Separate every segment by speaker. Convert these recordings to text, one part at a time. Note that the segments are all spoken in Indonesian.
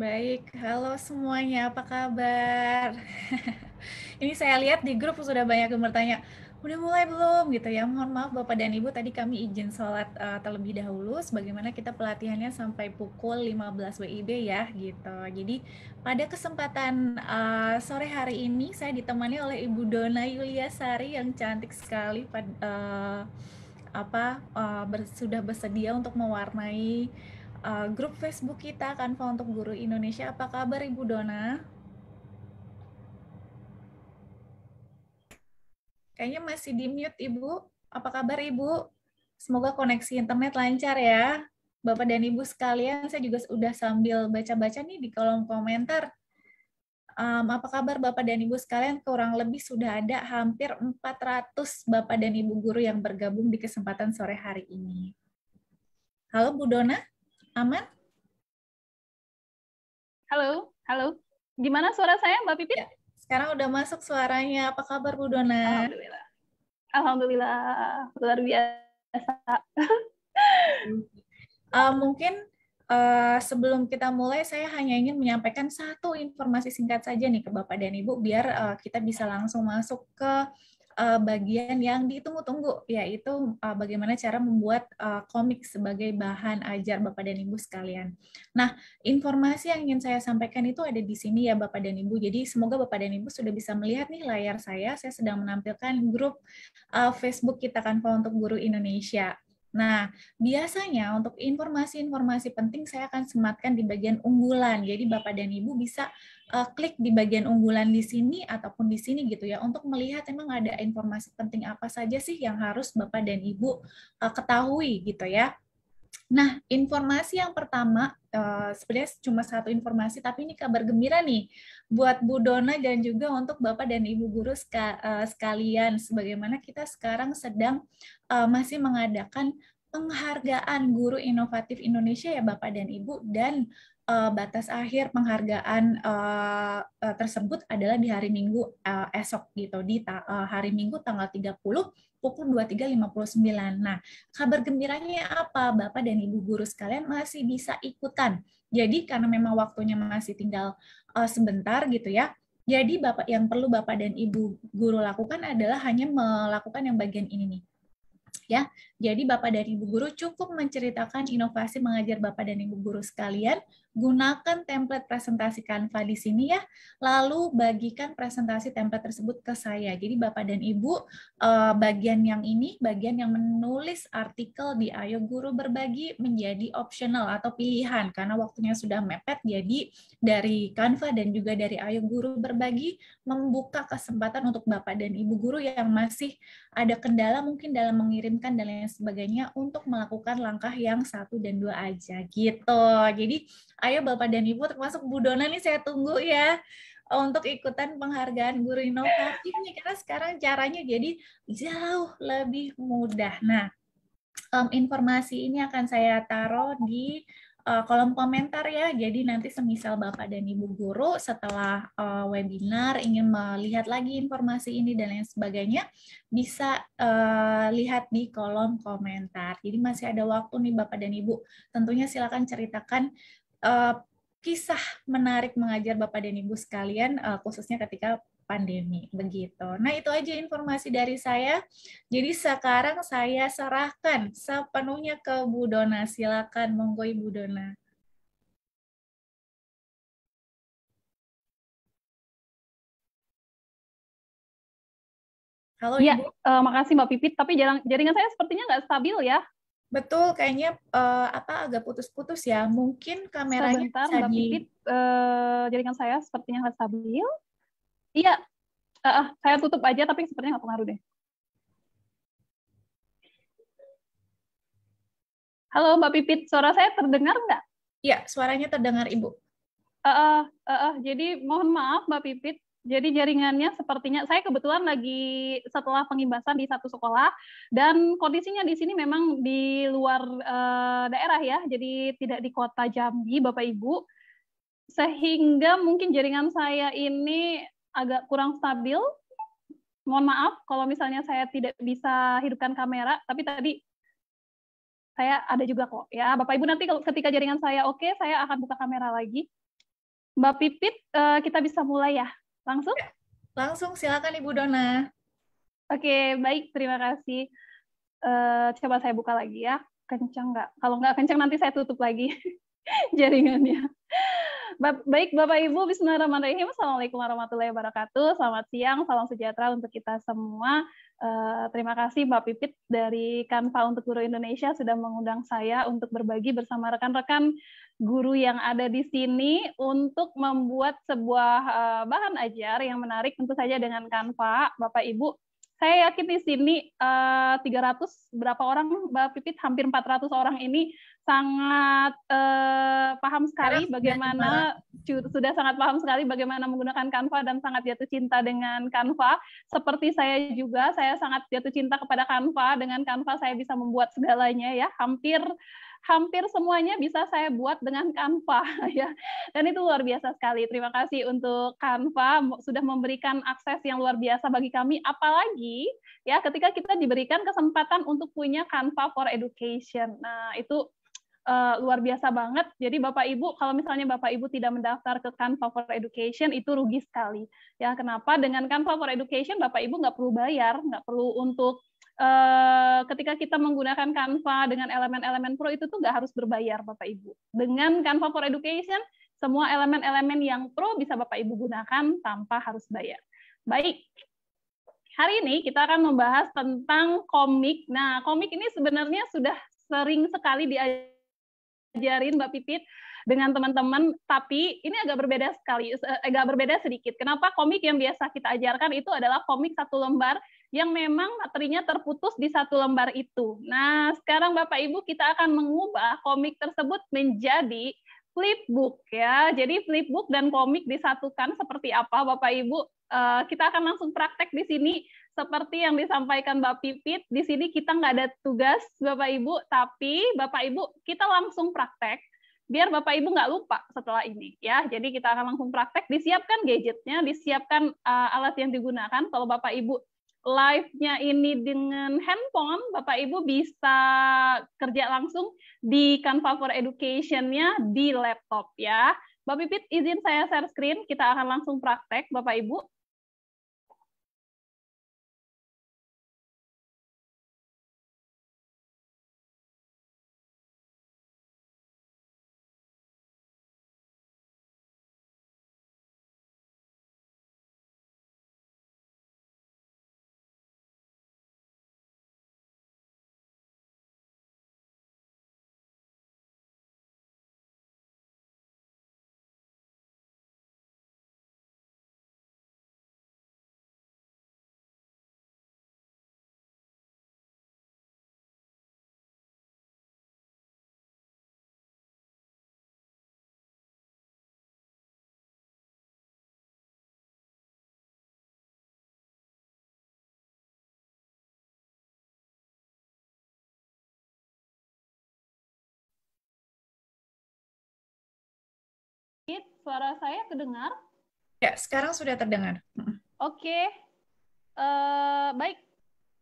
Speaker 1: Baik, halo semuanya, apa kabar? Ini saya lihat di grup sudah banyak yang bertanya, udah mulai belum gitu ya. Mohon maaf Bapak dan Ibu, tadi kami izin sholat terlebih dahulu, sebagaimana kita pelatihannya sampai pukul 15 WIB ya gitu. Jadi pada kesempatan sore hari ini saya ditemani oleh Ibu Dona Yuliasari yang cantik sekali sudah bersedia untuk mewarnai grup Facebook kita Kanva untuk Guru Indonesia. Apa kabar Ibu Dona? Kayaknya masih di mute Ibu. Apa kabar Ibu? Semoga koneksi internet lancar ya. Bapak dan Ibu sekalian, saya juga udah sambil baca-baca nih di kolom komentar. Apa kabar Bapak dan Ibu sekalian? Kurang lebih sudah ada hampir 400 Bapak dan Ibu guru yang bergabung di kesempatan sore hari ini. Halo Bu Dona, aman?
Speaker 2: Halo, halo. Gimana suara saya, Mbak Pipit?
Speaker 1: Ya, sekarang udah masuk suaranya. Apa kabar Bu Dona?
Speaker 2: Alhamdulillah. Alhamdulillah, luar biasa.
Speaker 1: Mungkin sebelum kita mulai, saya hanya ingin menyampaikan satu informasi singkat saja nih ke Bapak dan Ibu, biar kita bisa langsung masuk ke bagian yang ditunggu-tunggu, yaitu bagaimana cara membuat komik sebagai bahan ajar Bapak dan Ibu sekalian. Nah, informasi yang ingin saya sampaikan itu ada di sini ya Bapak dan Ibu. Jadi semoga Bapak dan Ibu sudah bisa melihat nih layar saya sedang menampilkan grup Facebook kita Kanva untuk Guru Indonesia. Nah, biasanya untuk informasi-informasi penting saya akan sematkan di bagian unggulan. Jadi Bapak dan Ibu bisa klik di bagian unggulan di sini ataupun di sini gitu ya untuk melihat emang ada informasi penting apa saja sih yang harus Bapak dan Ibu ketahui gitu ya. Nah, informasi yang pertama sebenarnya cuma satu informasi, tapi ini kabar gembira nih buat Bu Dona dan juga untuk Bapak dan Ibu guru sekalian. Sebagaimana kita sekarang sedang masih mengadakan penghargaan Guru Inovatif Indonesia ya Bapak dan Ibu, dan batas akhir penghargaan tersebut adalah di hari Minggu esok gitu, di hari Minggu tanggal 30 pukul 23.59. Nah, kabar gembiranya apa? Bapak dan Ibu guru sekalian masih bisa ikutan. Jadi karena memang waktunya masih tinggal sebentar gitu ya. Jadi Bapak yang perlu Bapak dan Ibu guru lakukan adalah hanya melakukan yang bagian ini nih. Ya, jadi Bapak dan Ibu guru cukup menceritakan inovasi mengajar Bapak dan Ibu guru sekalian, gunakan template presentasi Canva di sini ya, lalu bagikan presentasi template tersebut ke saya. Jadi Bapak dan Ibu bagian yang ini, bagian yang menulis artikel di Ayo Guru Berbagi menjadi optional atau pilihan karena waktunya sudah mepet. Jadi dari Canva dan juga dari Ayo Guru Berbagi membuka kesempatan untuk Bapak dan Ibu guru yang masih ada kendala mungkin dalam mengirimkan dan lain sebagainya untuk melakukan langkah yang 1 dan 2 aja gitu. Jadi ayo Bapak dan Ibu termasuk Bu Dona nih saya tunggu ya untuk ikutan penghargaan guru inovatif nih karena sekarang caranya jadi jauh lebih mudah. Nah, informasi ini akan saya taruh di kolom komentar ya. Jadi nanti semisal Bapak dan Ibu guru setelah webinar ingin melihat lagi informasi ini dan lain sebagainya, bisa lihat di kolom komentar. Jadi masih ada waktu nih Bapak dan Ibu. Tentunya silakan ceritakan kisah menarik mengajar Bapak dan Ibu sekalian, khususnya ketika pandemi begitu. Nah, itu aja informasi dari saya. Jadi sekarang saya serahkan sepenuhnya ke Bu Dona. Silakan, monggo Ibu Dona. Halo
Speaker 2: Iya,
Speaker 1: Ibu.
Speaker 2: makasih Mbak Pipit. Tapi jaringan saya sepertinya nggak stabil ya.
Speaker 1: Betul, kayaknya agak putus-putus ya. Mungkin kameranya
Speaker 2: Sebentar,
Speaker 1: bisa
Speaker 2: Mbak
Speaker 1: di.
Speaker 2: Pipit. Jaringan saya sepertinya nggak stabil. Iya, saya tutup aja, tapi sepertinya nggak pengaruh deh. Halo Mbak Pipit, suara saya terdengar nggak?
Speaker 1: Ya, suaranya terdengar Ibu.
Speaker 2: Jadi mohon maaf Mbak Pipit. Jadi jaringannya sepertinya saya kebetulan lagi setelah pengimbasan di satu sekolah dan kondisinya di sini memang di luar daerah ya, jadi tidak di kota Jambi Bapak Ibu, sehingga mungkin jaringan saya ini agak kurang stabil. Mohon maaf kalau misalnya saya tidak bisa hidupkan kamera, tapi tadi saya ada juga kok ya Bapak Ibu, nanti kalau ketika jaringan saya oke, saya akan buka kamera lagi. Mbak Pipit, kita bisa mulai ya? Langsung?
Speaker 1: Langsung silakan Ibu Dona.
Speaker 2: Oke, baik. Terima kasih. Coba saya buka lagi ya. Kencang nggak? Kalau nggak kencang nanti saya tutup lagi jaringannya. Baik, Bapak Ibu, Bismillahirrahmanirrahim. Assalamualaikum warahmatullahi wabarakatuh. Selamat siang, salam sejahtera untuk kita semua. Terima kasih Mbak Pipit dari Kanva untuk Guru Indonesia sudah mengundang saya untuk berbagi bersama rekan-rekan guru yang ada di sini untuk membuat sebuah bahan ajar yang menarik tentu saja dengan Kanva. Bapak Ibu, saya yakin di sini 300 berapa orang Mbak Pipit, hampir 400 orang ini sangat paham sekali bagaimana sudah sangat paham sekali bagaimana menggunakan Canva dan sangat jatuh cinta dengan Canva. Seperti saya juga, saya sangat jatuh cinta kepada Canva. Dengan Canva saya bisa membuat segalanya ya. Hampir semuanya bisa saya buat dengan Canva ya. Dan itu luar biasa sekali. Terima kasih untuk Canva sudah memberikan akses yang luar biasa bagi kami, apalagi ya ketika kita diberikan kesempatan untuk punya Canva for Education. Nah, itu luar biasa banget. Jadi Bapak Ibu, kalau misalnya Bapak Ibu tidak mendaftar ke Canva for Education, itu rugi sekali. Ya, kenapa? Dengan Canva for Education, Bapak Ibu nggak perlu bayar, nggak perlu untuk ketika kita menggunakan Canva dengan elemen-elemen pro itu tuh nggak harus berbayar, Bapak Ibu. Dengan Canva for Education, semua elemen-elemen yang pro bisa Bapak Ibu gunakan tanpa harus bayar. Baik, hari ini kita akan membahas tentang komik. Nah, komik ini sebenarnya sudah sering sekali diajarin Mbak Pipit dengan teman-teman, tapi ini agak berbeda sedikit. Kenapa? Komik yang biasa kita ajarkan itu adalah komik satu lembar yang memang materinya terputus di satu lembar itu. Nah, sekarang Bapak Ibu kita akan mengubah komik tersebut menjadi flipbook ya. Jadi flipbook dan komik disatukan seperti apa Bapak Ibu? Kita akan langsung praktek di sini seperti yang disampaikan Mbak Pipit. Di sini kita nggak ada tugas Bapak Ibu, tapi Bapak Ibu kita langsung praktek biar Bapak Ibu nggak lupa setelah ini ya. Jadi kita akan langsung praktek, disiapkan gadgetnya, disiapkan alat yang digunakan. Kalau Bapak Ibu live-nya ini dengan handphone, Bapak Ibu bisa kerja langsung di Canva for Education-nya di laptop ya. Mbak Pipit izin saya share screen, kita akan langsung praktek Bapak Ibu. Suara saya kedengar?
Speaker 1: Ya, sekarang sudah terdengar.
Speaker 2: Oke, baik.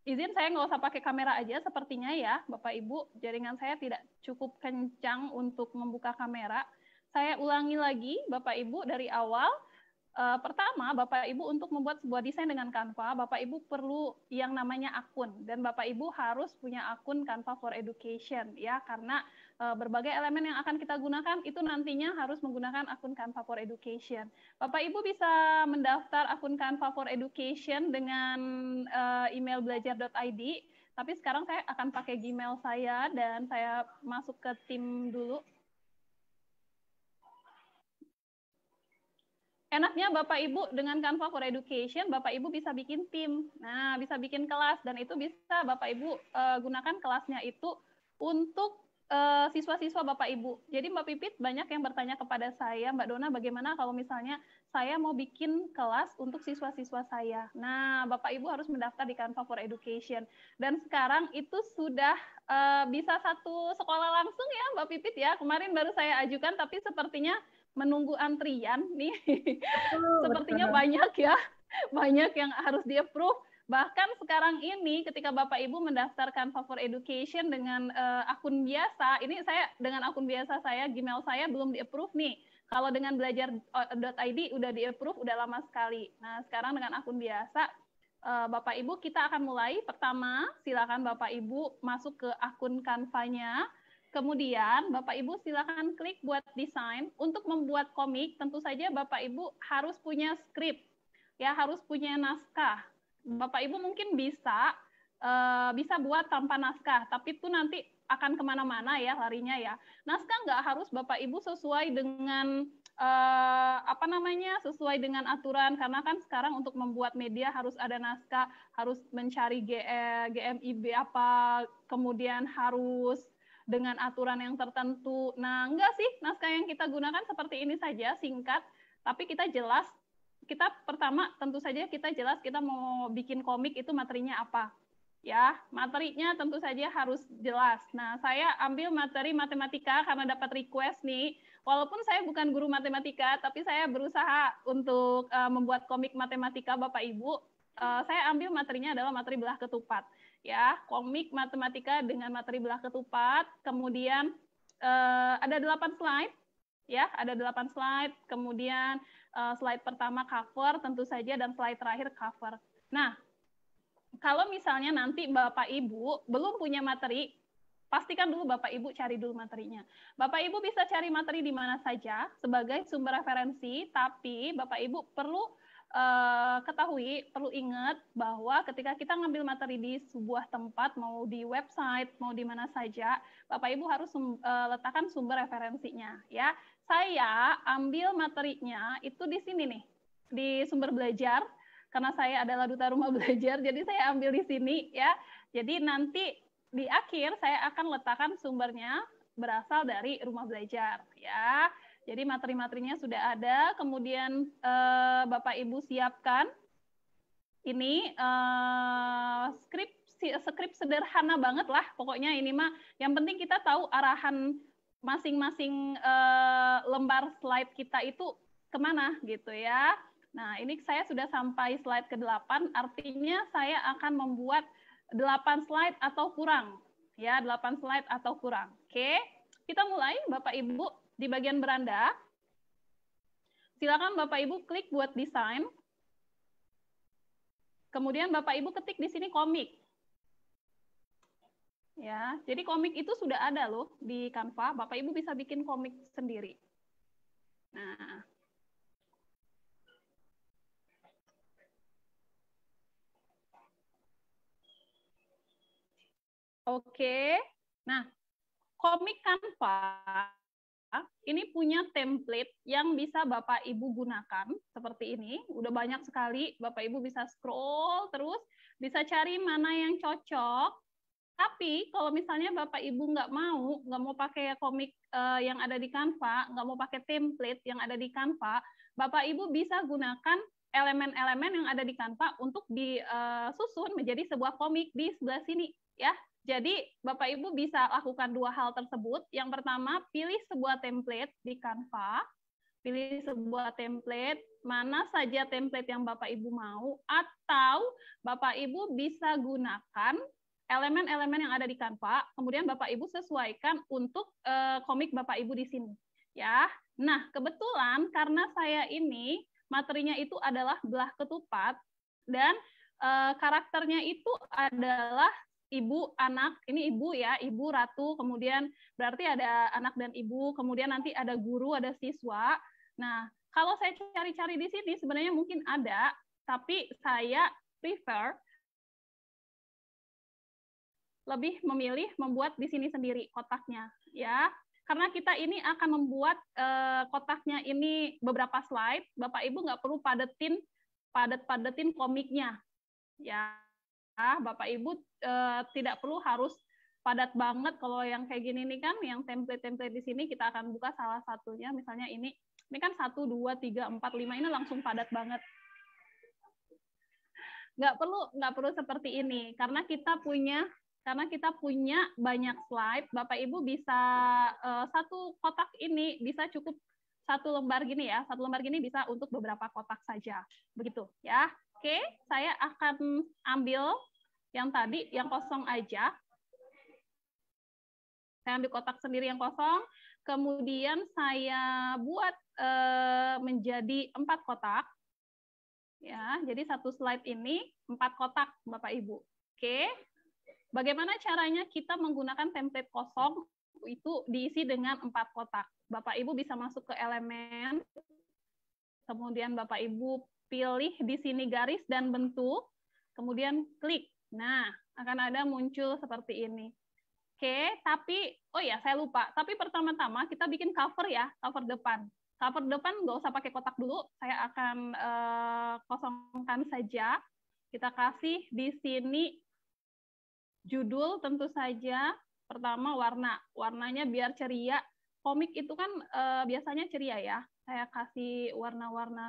Speaker 2: Izin saya nggak usah pakai kamera aja sepertinya ya, Bapak Ibu. Jaringan saya tidak cukup kencang untuk membuka kamera. Saya ulangi lagi, Bapak Ibu, dari awal. Pertama, Bapak Ibu untuk membuat sebuah desain dengan Canva, Bapak Ibu perlu yang namanya akun, dan Bapak Ibu harus punya akun Canva for Education ya, karena berbagai elemen yang akan kita gunakan itu nantinya harus menggunakan akun Canva for Education. Bapak Ibu bisa mendaftar akun Canva for Education dengan email belajar.id, tapi sekarang saya akan pakai Gmail saya dan saya masuk ke tim dulu. Enaknya Bapak Ibu dengan Canva for Education, Bapak Ibu bisa bikin tim. Nah, bisa bikin kelas, dan itu bisa Bapak Ibu gunakan kelasnya itu untuk siswa-siswa Bapak Ibu. Jadi Mbak Pipit banyak yang bertanya kepada saya, Mbak Dona, bagaimana kalau misalnya saya mau bikin kelas untuk siswa-siswa saya. Nah, Bapak Ibu harus mendaftar di Canva for Education. Dan sekarang itu sudah bisa satu sekolah langsung ya Mbak Pipit ya. Kemarin baru saya ajukan, tapi sepertinya menunggu antrian nih. Sepertinya betul. Banyak yang harus di-approve. Bahkan sekarang ini ketika Bapak Ibu mendaftar Canva for Education dengan akun biasa, ini saya dengan akun biasa saya, Gmail saya belum di-approve nih. Kalau dengan belajar.id udah di-approve, udah lama sekali. Nah, sekarang dengan akun biasa, Bapak Ibu kita akan mulai. Pertama, silakan Bapak Ibu masuk ke akun Canva-nya. Kemudian Bapak Ibu silakan klik buat desain. Untuk membuat komik, tentu saja Bapak Ibu harus punya skrip, ya harus punya naskah. Bapak Ibu mungkin bisa buat tanpa naskah, tapi itu nanti akan kemana-mana ya larinya ya. Naskah nggak harus Bapak Ibu sesuai dengan sesuai dengan aturan, karena kan sekarang untuk membuat media harus ada naskah, harus mencari GMIB apa, kemudian harus dengan aturan yang tertentu. Nah, enggak sih, naskah yang kita gunakan seperti ini saja, singkat, tapi kita jelas. Kita pertama tentu saja kita jelas kita mau bikin komik itu materinya apa. Ya, materinya tentu saja harus jelas. Nah, saya ambil materi matematika karena dapat request nih. Walaupun saya bukan guru matematika, tapi saya berusaha untuk membuat komik matematika Bapak Ibu. Saya ambil materinya adalah materi belah ketupat. Ya, komik matematika dengan materi belah ketupat. Kemudian ada 8 slide. Ya, ada 8 slide. Kemudian slide pertama cover tentu saja, dan slide terakhir cover. Nah, kalau misalnya nanti Bapak Ibu belum punya materi, pastikan dulu Bapak Ibu cari dulu materinya. Bapak Ibu bisa cari materi di mana saja sebagai sumber referensi, tapi Bapak Ibu perlu ketahui, perlu ingat bahwa ketika kita ngambil materi di sebuah tempat, mau di website, mau di mana saja, Bapak Ibu harus letakkan sumber referensinya. Ya, saya ambil materinya itu di sini nih, di sumber belajar. Karena saya adalah duta rumah belajar, jadi saya ambil di sini ya. Jadi nanti di akhir saya akan letakkan sumbernya berasal dari rumah belajar ya. Jadi materi-materinya sudah ada, kemudian Bapak Ibu siapkan ini skrip sederhana banget lah pokoknya ini mah. Yang penting kita tahu arahan masing-masing lembar slide kita itu kemana gitu ya. Nah, ini saya sudah sampai slide ke-8, artinya saya akan membuat 8 slide atau kurang. Ya, 8 slide atau kurang. Oke, kita mulai Bapak Ibu di bagian beranda. Silakan Bapak Ibu klik buat desain. Kemudian Bapak Ibu ketik di sini komik. Ya, jadi komik itu sudah ada loh di Canva. Bapak Ibu bisa bikin komik sendiri. Nah, oke. Nah, komik Canva ini punya template yang bisa Bapak Ibu gunakan seperti ini. Udah banyak sekali, Bapak Ibu bisa scroll terus, bisa cari mana yang cocok. Tapi kalau misalnya Bapak Ibu nggak mau pakai komik yang ada di Canva, nggak mau pakai template yang ada di Canva, Bapak Ibu bisa gunakan elemen-elemen yang ada di Canva untuk disusun menjadi sebuah komik di sebelah sini, ya. Jadi Bapak Ibu bisa lakukan 2 hal tersebut. Yang pertama, pilih sebuah template di Canva, pilih sebuah template, mana saja template yang Bapak Ibu mau, atau Bapak Ibu bisa gunakan elemen-elemen yang ada di Canva, kemudian Bapak Ibu sesuaikan untuk komik Bapak Ibu di sini. Ya, nah kebetulan karena saya ini materinya itu adalah belah ketupat, dan karakternya itu adalah ibu, anak, ini ibu ya, ibu, ratu, kemudian berarti ada anak dan ibu, kemudian nanti ada guru, ada siswa. Nah, kalau saya cari-cari di sini sebenarnya mungkin ada, tapi saya prefer lebih memilih membuat di sini sendiri kotaknya, ya. Karena kita ini akan membuat kotaknya ini beberapa slide, Bapak Ibu nggak perlu padat-padetin komiknya, ya. Bapak Ibu tidak perlu harus padat banget. Kalau yang kayak gini nih kan, yang template-template di sini kita akan buka salah satunya, misalnya ini kan 1, 2, 3, 4, 5, ini langsung padat banget. Nggak perlu seperti ini, karena kita punya banyak slide. Bapak Ibu bisa satu kotak ini bisa cukup 1 lembar gini ya, 1 lembar gini bisa untuk beberapa kotak saja, begitu ya. Oke, saya akan ambil yang tadi, yang kosong aja. Saya ambil kotak sendiri yang kosong. Kemudian saya buat menjadi 4 kotak. Ya, jadi satu slide ini 4 kotak, Bapak Ibu. Oke. Bagaimana caranya kita menggunakan template kosong itu diisi dengan 4 kotak. Bapak Ibu bisa masuk ke elemen, kemudian Bapak Ibu pilih di sini garis dan bentuk, kemudian klik. Nah, akan ada muncul seperti ini. Oke, tapi, oh ya saya lupa, tapi pertama-tama kita bikin cover ya, cover depan. Cover depan nggak usah pakai kotak dulu, saya akan kosongkan saja. Kita kasih di sini judul tentu saja, pertama warna. Warnanya biar ceria. Komik itu kan biasanya ceria ya. Saya kasih warna-warna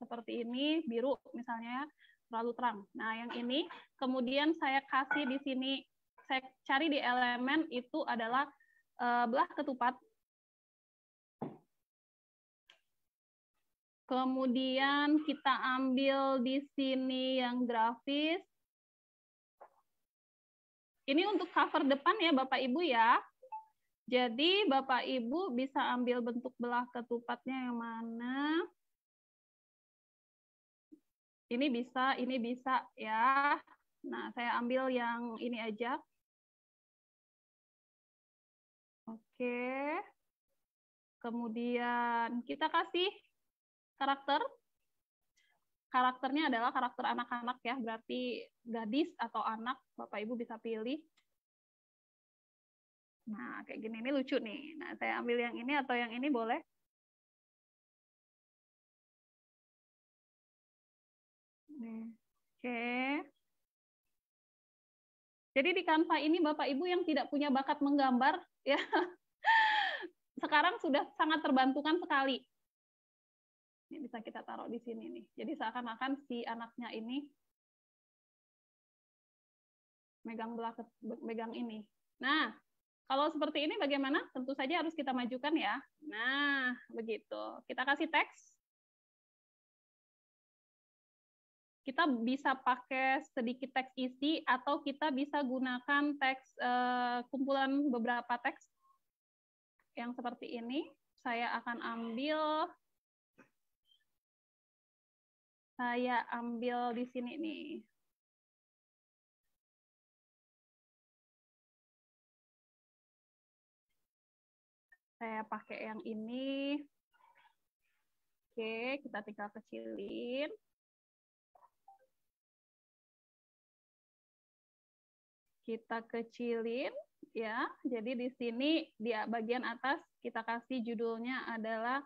Speaker 2: seperti ini, biru misalnya, terlalu terang. Nah, yang ini, kemudian saya kasih di sini, saya cari di elemen itu adalah belah ketupat. Kemudian kita ambil di sini yang grafis. Ini untuk cover depan ya Bapak Ibu ya. Jadi Bapak Ibu bisa ambil bentuk belah ketupatnya yang mana. Ini bisa ya. Nah, saya ambil yang ini aja. Oke. Kemudian kita kasih karakter. Karakternya adalah karakter anak-anak ya, berarti gadis atau anak, Bapak Ibu bisa pilih. Nah, kayak gini, ini lucu nih. Nah, saya ambil yang ini atau yang ini boleh. Oke. Jadi di Canva ini Bapak Ibu yang tidak punya bakat menggambar, ya sekarang sudah sangat terbantukan sekali. Ini bisa kita taruh di sini nih. Jadi seakan-akan si anaknya ini megang ini. Nah, kalau seperti ini bagaimana? Tentu saja harus kita majukan ya. Nah, begitu. Kita kasih teks. Kita bisa pakai sedikit teks isi atau kita bisa gunakan teks kumpulan beberapa teks yang seperti ini. Saya akan ambil di sini nih. Saya pakai yang ini. Oke, kita tinggal kecilin. Kita kecilin ya. Jadi di sini di bagian atas kita kasih judulnya adalah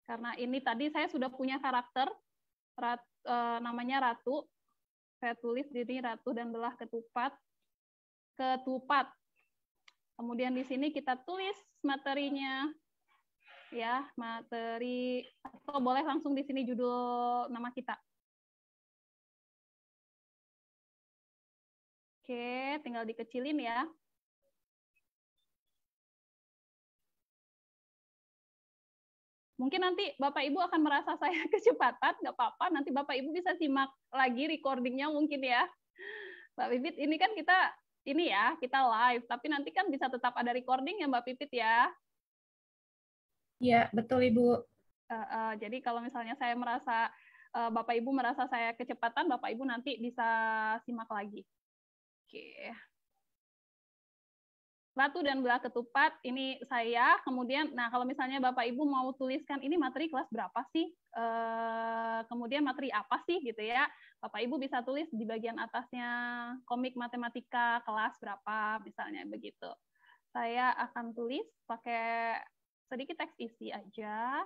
Speaker 2: karena ini tadi saya sudah punya karakter namanya Ratu. Saya tulis di sini Ratu dan belah ketupat. Ketupat. Kemudian di sini kita tulis materinya. Ya, materi atau boleh langsung di sini judul nama kita. Oke, tinggal dikecilin ya. Mungkin nanti Bapak Ibu akan merasa saya kecepatan, nggak apa-apa. Nanti Bapak Ibu bisa simak lagi recordingnya mungkin ya. Mbak Pipit, ini kan kita live, tapi nanti kan bisa tetap ada recording ya Mbak Pipit ya.
Speaker 1: Iya, betul Ibu.
Speaker 2: Jadi kalau misalnya saya merasa, Bapak Ibu merasa saya kecepatan, Bapak Ibu nanti bisa simak lagi. Oke. Ratu dan belah ketupat, ini saya. Kemudian, nah kalau misalnya Bapak Ibu mau tuliskan ini materi kelas berapa sih? Kemudian materi apa sih gitu ya? Bapak Ibu bisa tulis di bagian atasnya komik matematika kelas berapa, misalnya begitu. Saya akan tulis pakai sedikit teks isi aja.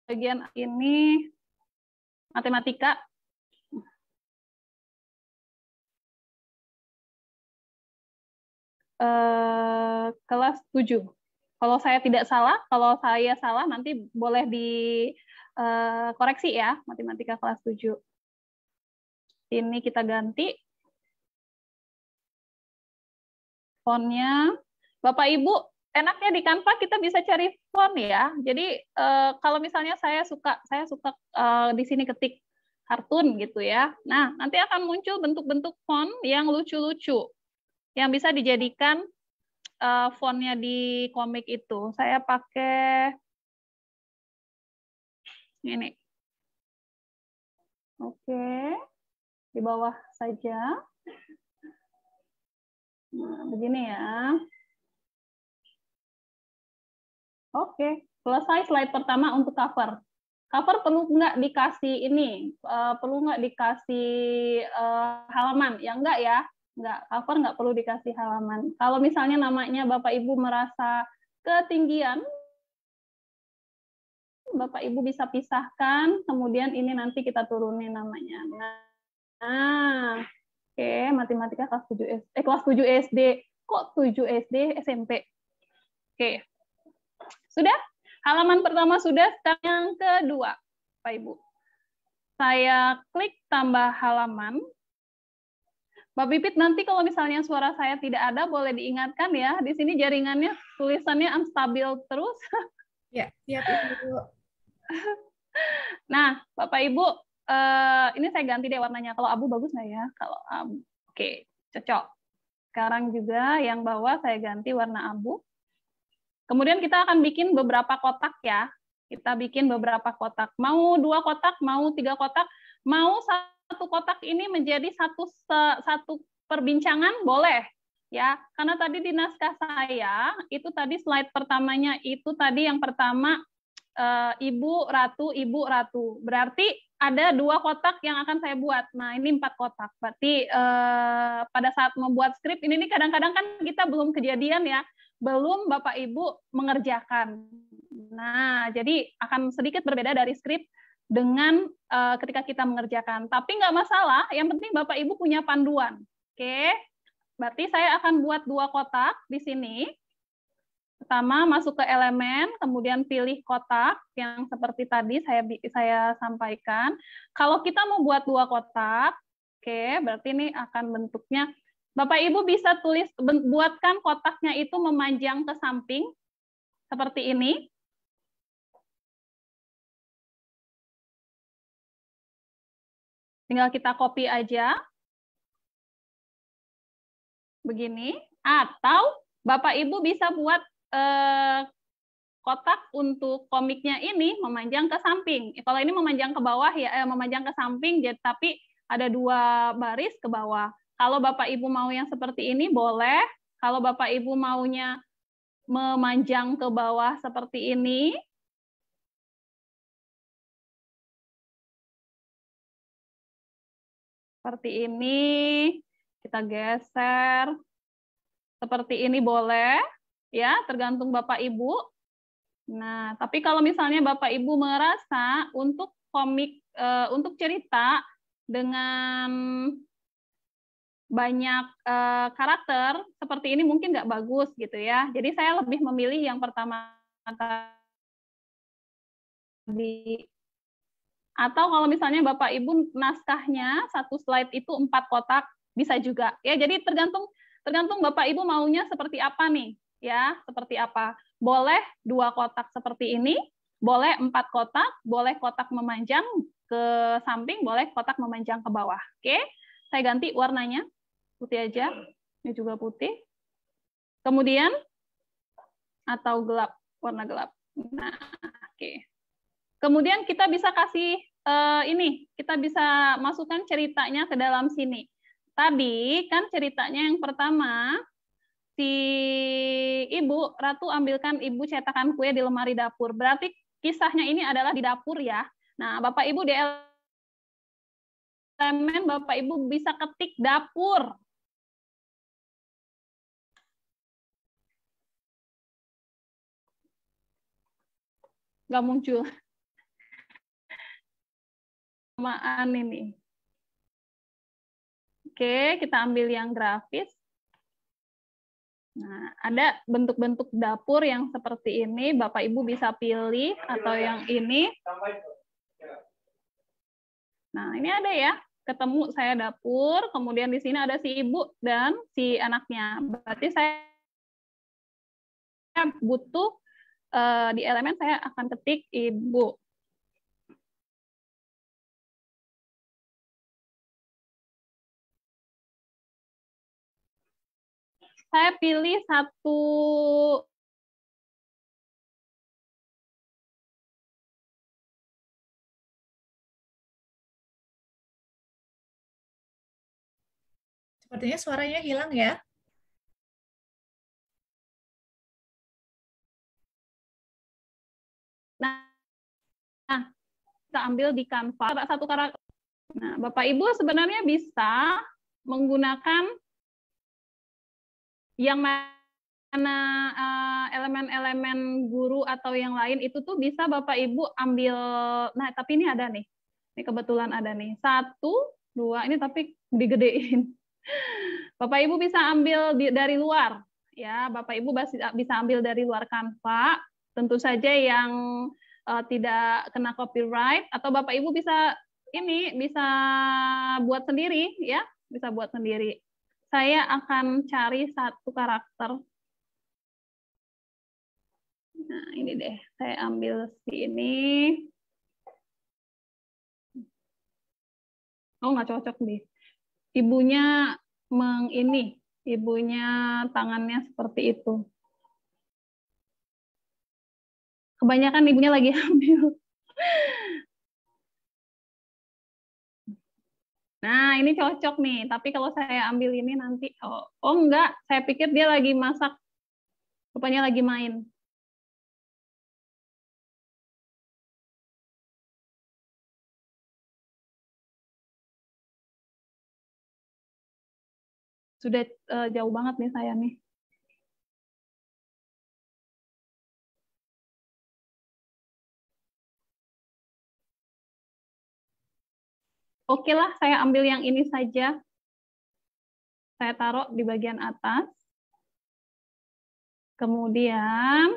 Speaker 2: Bagian ini matematika. kelas 7. Kalau saya tidak salah, kalau saya salah nanti boleh dikoreksi ya, matematika kelas 7. Ini kita ganti fontnya. Bapak Ibu, enaknya di Canva kita bisa cari font ya. Jadi kalau misalnya saya suka di sini ketik kartun gitu ya. Nah, nanti akan muncul bentuk-bentuk font yang lucu-lucu yang bisa dijadikan fontnya di komik itu. Saya pakai ini. Oke, di bawah saja. Nah, begini ya. Oke, selesai slide pertama untuk cover. Cover perlu nggak dikasih ini? Perlu nggak dikasih halaman? Ya enggak ya. Enggak, cover nggak perlu dikasih halaman. Kalau misalnya namanya Bapak Ibu merasa ketinggian, Bapak Ibu bisa pisahkan, kemudian ini nanti kita turunin namanya. Nah, oke, matematika kelas 7 kelas 7 SD. Kok 7 SD SMP? Oke. Sudah? Halaman pertama sudah, sekarang yang kedua, Pak Ibu. Saya klik tambah halaman. Mbak Pipit, nanti kalau misalnya suara saya tidak ada, boleh diingatkan ya. Di sini jaringannya, tulisannya unstabil terus.
Speaker 1: Ya, siap Ibu.
Speaker 2: Nah, Bapak Ibu, ini saya ganti deh warnanya. Kalau abu bagus nggak ya? Kalau abu, oke, cocok. Sekarang juga yang bawah saya ganti warna abu. Kemudian kita akan bikin beberapa kotak ya. Kita bikin beberapa kotak. Mau 2 kotak, mau 3 kotak, mau 1 kotak ini menjadi satu perbincangan boleh ya. Karena tadi di naskah saya itu tadi slide pertamanya itu tadi yang pertama Ibu Ratu. Berarti ada 2 kotak yang akan saya buat. Nah, ini 4 kotak. Berarti pada saat membuat skrip ini kadang-kadang kan kita belum kejadian ya, belum Bapak Ibu mengerjakan. Nah, jadi akan sedikit berbeda dari skrip dengan ketika kita mengerjakan. Tapi nggak masalah, yang penting Bapak Ibu punya panduan. Oke, berarti saya akan buat 2 kotak di sini. Pertama, masuk ke elemen, kemudian pilih kotak yang seperti tadi saya sampaikan. Kalau kita mau buat 2 kotak, oke, berarti ini akan bentuknya. Bapak Ibu bisa buatkan kotaknya itu memanjang ke samping, seperti ini. Tinggal kita copy aja. Begini. Atau Bapak Ibu bisa buat kotak untuk komiknya ini memanjang ke samping. Kalau ini memanjang ke bawah ya, memanjang ke samping, tapi ada 2 baris ke bawah. Kalau Bapak Ibu mau yang seperti ini boleh. Kalau Bapak Ibu maunya memanjang ke bawah seperti ini, kita geser. Seperti ini boleh, ya, tergantung Bapak Ibu. Nah, tapi kalau misalnya Bapak Ibu merasa untuk komik, untuk cerita dengan banyak karakter seperti ini mungkin nggak bagus gitu ya. Jadi saya lebih memilih yang pertama tadi. Atau kalau misalnya Bapak Ibu naskahnya 1 slide itu 4 kotak bisa juga ya. Jadi tergantung Bapak Ibu maunya seperti apa nih ya, seperti apa. Boleh 2 kotak seperti ini, boleh 4 kotak, boleh kotak memanjang ke samping, boleh kotak memanjang ke bawah. Oke, saya ganti warnanya. Putih aja, ini juga putih. Kemudian, atau gelap, warna gelap. Nah, oke. Kemudian kita bisa kasih ini, kita bisa masukkan ceritanya ke dalam sini. Tadi kan ceritanya yang pertama, si Ibu Ratu ambilkan Ibu cetakan kue di lemari dapur. Berarti kisahnya ini adalah di dapur ya. Nah, Bapak Ibu di elemen Bapak Ibu bisa ketik dapur. Nggak muncul. Samaan ini. Oke, kita ambil yang grafis. Nah, ada bentuk-bentuk dapur yang seperti ini, Bapak Ibu bisa pilih, atau yang ini. Nah, ini ada ya, ketemu saya dapur, kemudian di sini ada si ibu dan si anaknya. Berarti saya butuh di elemen saya akan ketik ibu. Saya pilih satu
Speaker 1: Sepertinya suaranya hilang ya.
Speaker 2: Nah, kita ambil di Canva satu karakter. Nah, Bapak Ibu sebenarnya bisa menggunakan yang mana elemen-elemen guru atau yang lain itu tuh bisa Bapak Ibu ambil. Nah, tapi ini ada nih. Ini kebetulan ada nih. 1, 2, ini tapi digedein. Bapak Ibu bisa ambil dari luar. Ya, Bapak Ibu bisa ambil dari luar Canva. Tentu saja yang tidak kena copyright, atau Bapak Ibu bisa bisa buat sendiri ya, bisa buat sendiri. Saya akan cari satu karakter. Nah, ini deh, saya ambil si ini. Oh, nggak cocok nih. Ibunya ibunya tangannya seperti itu. Kebanyakan ibunya lagi hamil. Nah, ini cocok nih. Tapi kalau saya ambil ini nanti, oh enggak, saya pikir dia lagi masak. Rupanya lagi main. Sudah jauh banget nih saya nih. Oke lah, saya ambil yang ini saja. Saya taruh di bagian atas. Kemudian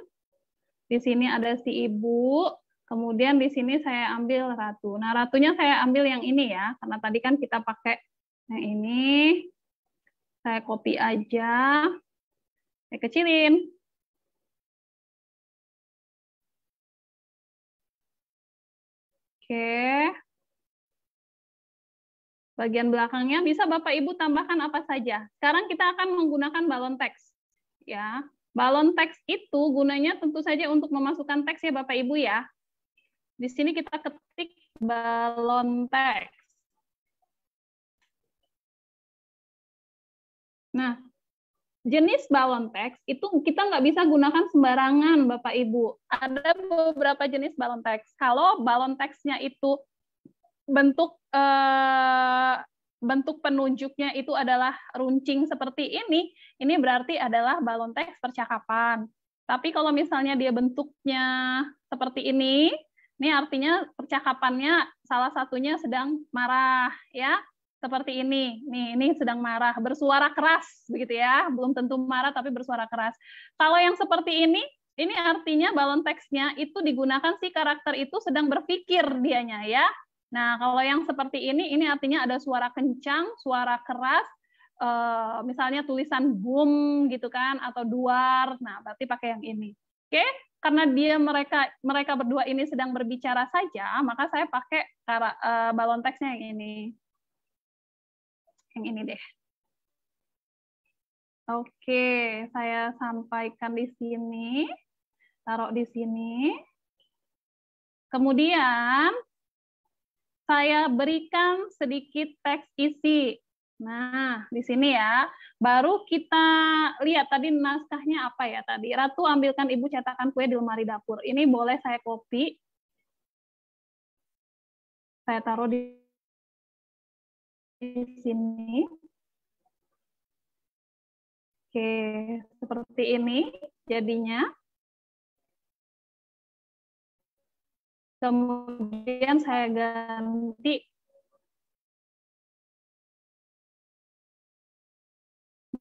Speaker 2: di sini ada si ibu. Kemudian di sini saya ambil ratu. Nah, ratunya saya ambil yang ini ya, karena tadi kan kita pakai yang ini. Saya copy aja. Saya kecilin. Oke. Bagian belakangnya bisa Bapak Ibu tambahkan apa saja. Sekarang kita akan menggunakan balon teks. Ya, balon teks itu gunanya tentu saja untuk memasukkan teks ya Bapak Ibu ya. Di sini kita ketik balon teks. Nah, jenis balon teks itu kita nggak bisa gunakan sembarangan Bapak Ibu. Ada beberapa jenis balon teks. Kalau balon teksnya itu bentuk bentuk penunjuknya itu adalah runcing seperti ini berarti adalah balon teks percakapan. Tapi kalau misalnya dia bentuknya seperti ini artinya percakapannya salah satunya sedang marah ya. Seperti ini. Ini sedang marah, bersuara keras begitu ya. Belum tentu marah tapi bersuara keras. Kalau yang seperti ini artinya balon teksnya itu digunakan si karakter itu sedang berpikir dianya ya. Nah, kalau yang seperti ini artinya ada suara kencang, suara keras, misalnya tulisan boom gitu kan, atau duar. Nah, berarti pakai yang ini. Oke, karena mereka berdua ini sedang berbicara saja, maka saya pakai balon teksnya yang ini. Yang ini deh. Oke, saya sampaikan di sini, taruh di sini. Kemudian saya berikan sedikit teks isi. Nah, di sini ya. Baru kita lihat tadi naskahnya apa ya tadi. Ratu ambilkan ibu cetakan kue di lemari dapur. Ini boleh saya copy. Saya taruh di sini. Oke, seperti ini jadinya. Kemudian saya ganti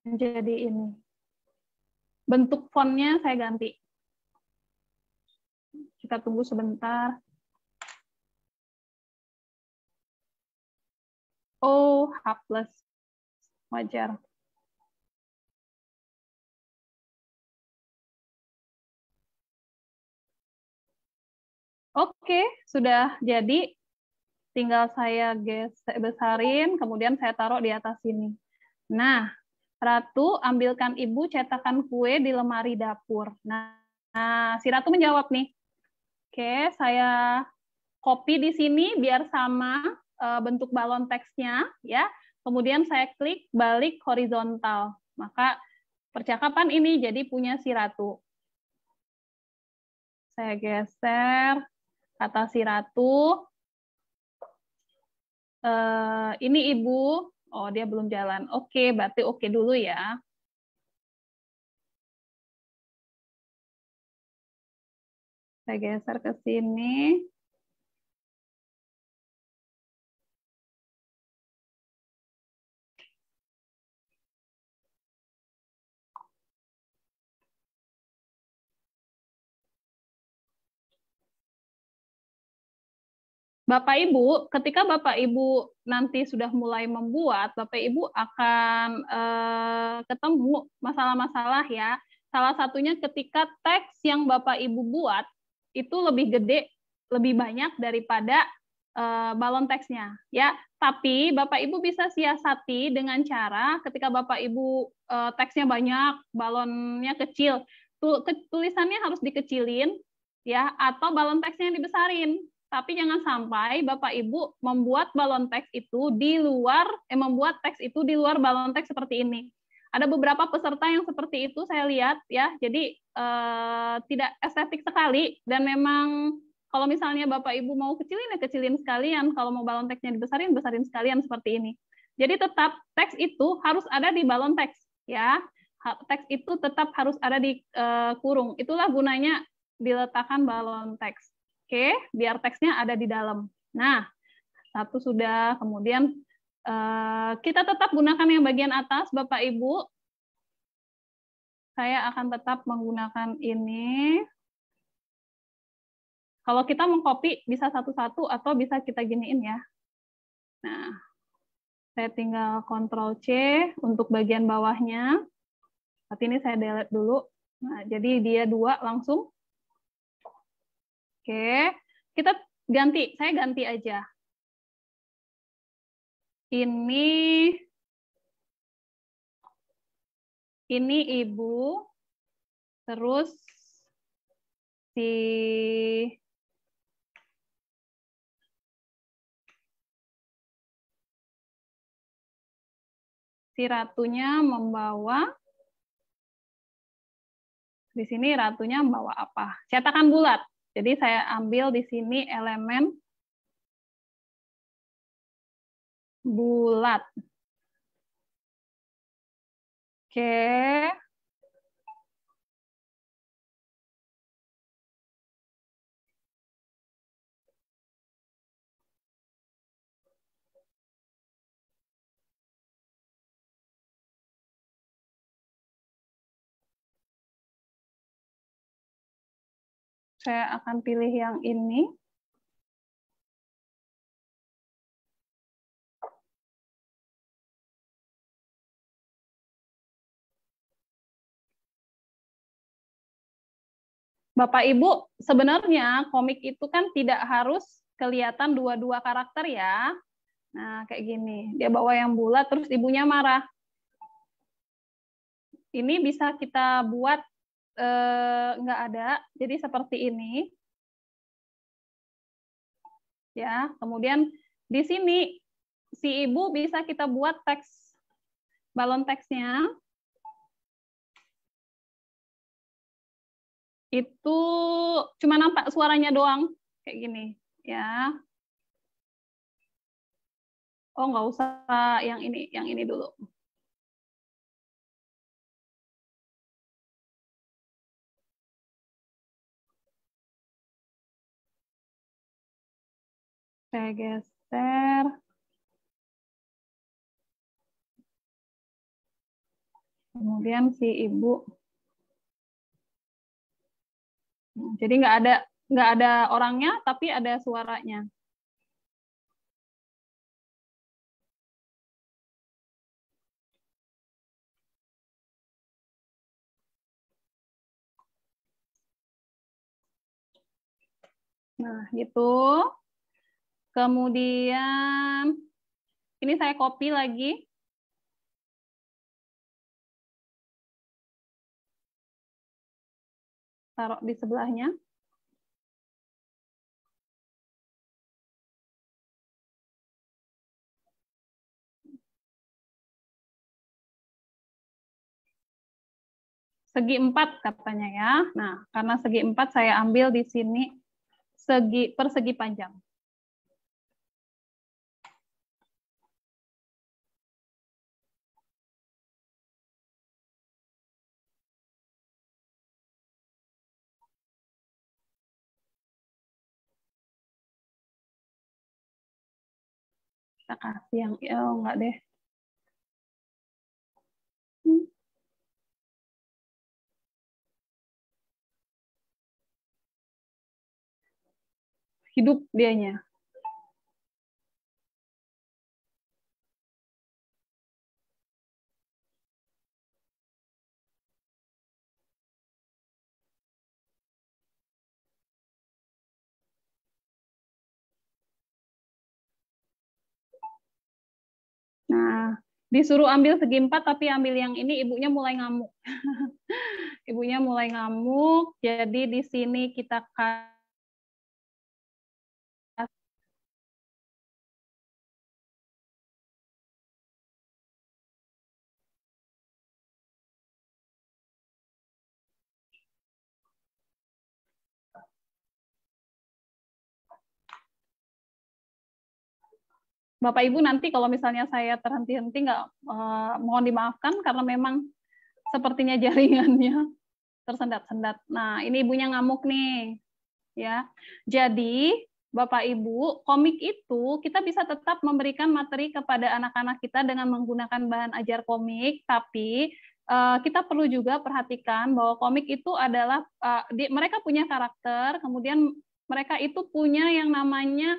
Speaker 2: menjadi ini. bentuk fontnya saya ganti. Kita tunggu sebentar. Oh, H+. Wajar. Oke, sudah jadi. Tinggal saya besarin, kemudian saya taruh di atas sini. Nah, Ratu, ambilkan Ibu cetakan kue di lemari dapur. Nah, si Ratu menjawab nih. Oke, saya copy di sini biar sama bentuk balon teksnya, ya. Kemudian saya klik balik horizontal. Maka percakapan ini jadi punya si Ratu. Saya geser kata si Ratu. Ini Ibu. Oh, dia belum jalan. Oke, berarti oke dulu ya. Saya geser ke sini. Bapak Ibu, ketika Bapak Ibu nanti sudah mulai membuat, Bapak Ibu akan ketemu masalah-masalah ya. Salah satunya ketika teks yang Bapak Ibu buat itu lebih gede, lebih banyak daripada balon teksnya ya. Tapi Bapak Ibu bisa siasati dengan cara ketika Bapak Ibu teksnya banyak, balonnya kecil, tulisannya harus dikecilin ya, atau balon teksnya dibesarin. Tapi jangan sampai Bapak Ibu membuat balon teks itu di luar, membuat teks itu di luar balon teks seperti ini. Ada beberapa peserta yang seperti itu saya lihat ya, jadi tidak estetik sekali, dan memang kalau misalnya Bapak Ibu mau kecilin ya kecilin sekalian, kalau mau balon teksnya dibesarin, besarin sekalian seperti ini. Jadi tetap teks itu harus ada di balon teks ya, teks itu tetap harus ada di kurung. Itulah gunanya diletakkan balon teks. Oke, biar teksnya ada di dalam. Nah, satu sudah. Kemudian kita tetap gunakan yang bagian atas, Bapak Ibu. Saya akan tetap menggunakan ini. Kalau kita mengcopy bisa satu-satu atau bisa kita giniin ya. Nah, saya tinggal Ctrl+C untuk bagian bawahnya. Tapi ini saya delete dulu. Nah, jadi dia 2 langsung. Oke, kita ganti. Saya ganti aja. Ini Ibu, terus si ratunya membawa, di sini ratunya membawa apa? Cetakan bulat. Jadi saya ambil di sini elemen bulat. Oke. Saya akan pilih yang ini. Bapak Ibu, sebenarnya komik itu kan tidak harus kelihatan dua-dua karakter ya. Nah, kayak gini. Dia bawa yang bulat, terus ibunya marah. Ini bisa kita buat nggak ada, jadi seperti ini. Ya, kemudian di sini si ibu bisa kita buat teks, balon teksnya. Itu cuma nampak suaranya doang kayak gini ya. Oh, nggak usah yang ini dulu. Saya geser. Kemudian si ibu Jadi nggak ada orangnya, tapi ada suaranya. Nah, gitu. Kemudian ini saya copy lagi. Taruh di sebelahnya. Segi 4 katanya ya. Nah, karena segi 4 saya ambil di sini persegi panjang. Kita kasih yang, oh enggak deh. Hidup dianya. Nah, disuruh ambil segi 4 tapi ambil yang ini, ibunya mulai ngamuk. Ibunya mulai ngamuk, jadi di sini kita kasih Bapak Ibu nanti kalau misalnya saya terhenti-henti nggak mohon dimaafkan karena memang sepertinya jaringannya tersendat-sendat. Nah, ini ibunya ngamuk nih. Ya. Jadi, Bapak Ibu, komik itu kita bisa tetap memberikan materi kepada anak-anak kita dengan menggunakan bahan ajar komik, tapi kita perlu juga perhatikan bahwa komik itu adalah mereka punya karakter, kemudian mereka itu punya yang namanya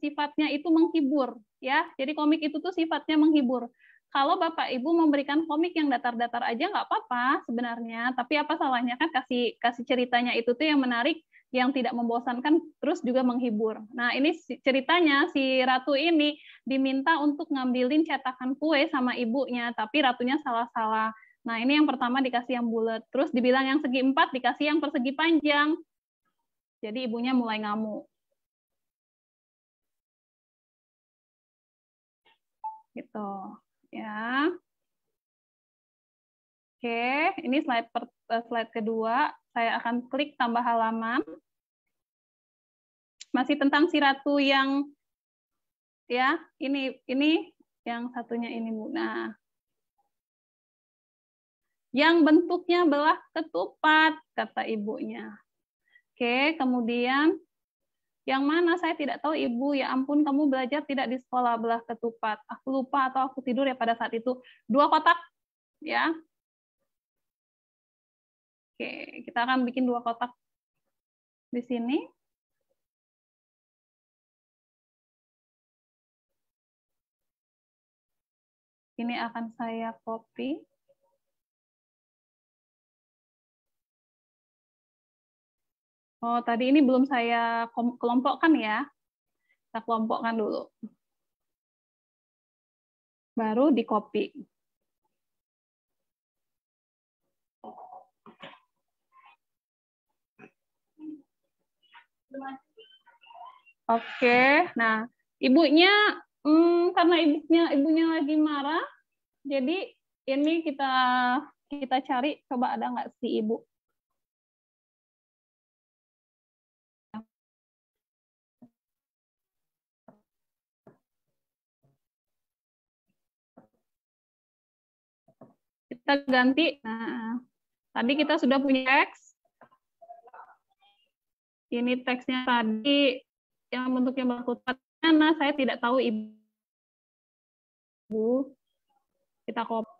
Speaker 2: sifatnya itu menghibur, ya. Jadi komik itu tuh sifatnya menghibur. Kalau Bapak Ibu memberikan komik yang datar-datar aja nggak apa-apa sebenarnya, tapi apa salahnya kan kasih ceritanya itu tuh yang menarik, yang tidak membosankan, terus juga menghibur. Nah, ini ceritanya si Ratu ini diminta untuk ngambilin cetakan kue sama ibunya, tapi Ratunya salah-salah. Nah, ini yang pertama dikasih yang bulat, terus dibilang yang segi 4 dikasih yang persegi panjang. Jadi ibunya mulai ngamuk. Gitu. Ya. Oke, ini slide kedua. Saya akan klik tambah halaman. Masih tentang si Ratu yang ya, ini yang satunya ini Bu. Nah, yang bentuknya belah ketupat kata ibunya. Oke, kemudian yang mana saya tidak tahu Ibu, ya ampun kamu belajar tidak di sekolah belah ketupat. Aku lupa atau aku tidur ya pada saat itu. 2 kotak ya. Oke, kita akan bikin 2 kotak di sini. Ini akan saya copy. Oh, tadi ini belum saya kelompokkan ya. Kita kelompokkan dulu. Baru di copy. Oke, nah ibunya karena ibunya lagi marah, jadi ini kita cari, coba ada nggak si ibu. Kita ganti. Nah, tadi kita sudah punya teks. Ini teksnya tadi yang bentuknya berkutat. Nah, saya tidak tahu ibu. Kita copy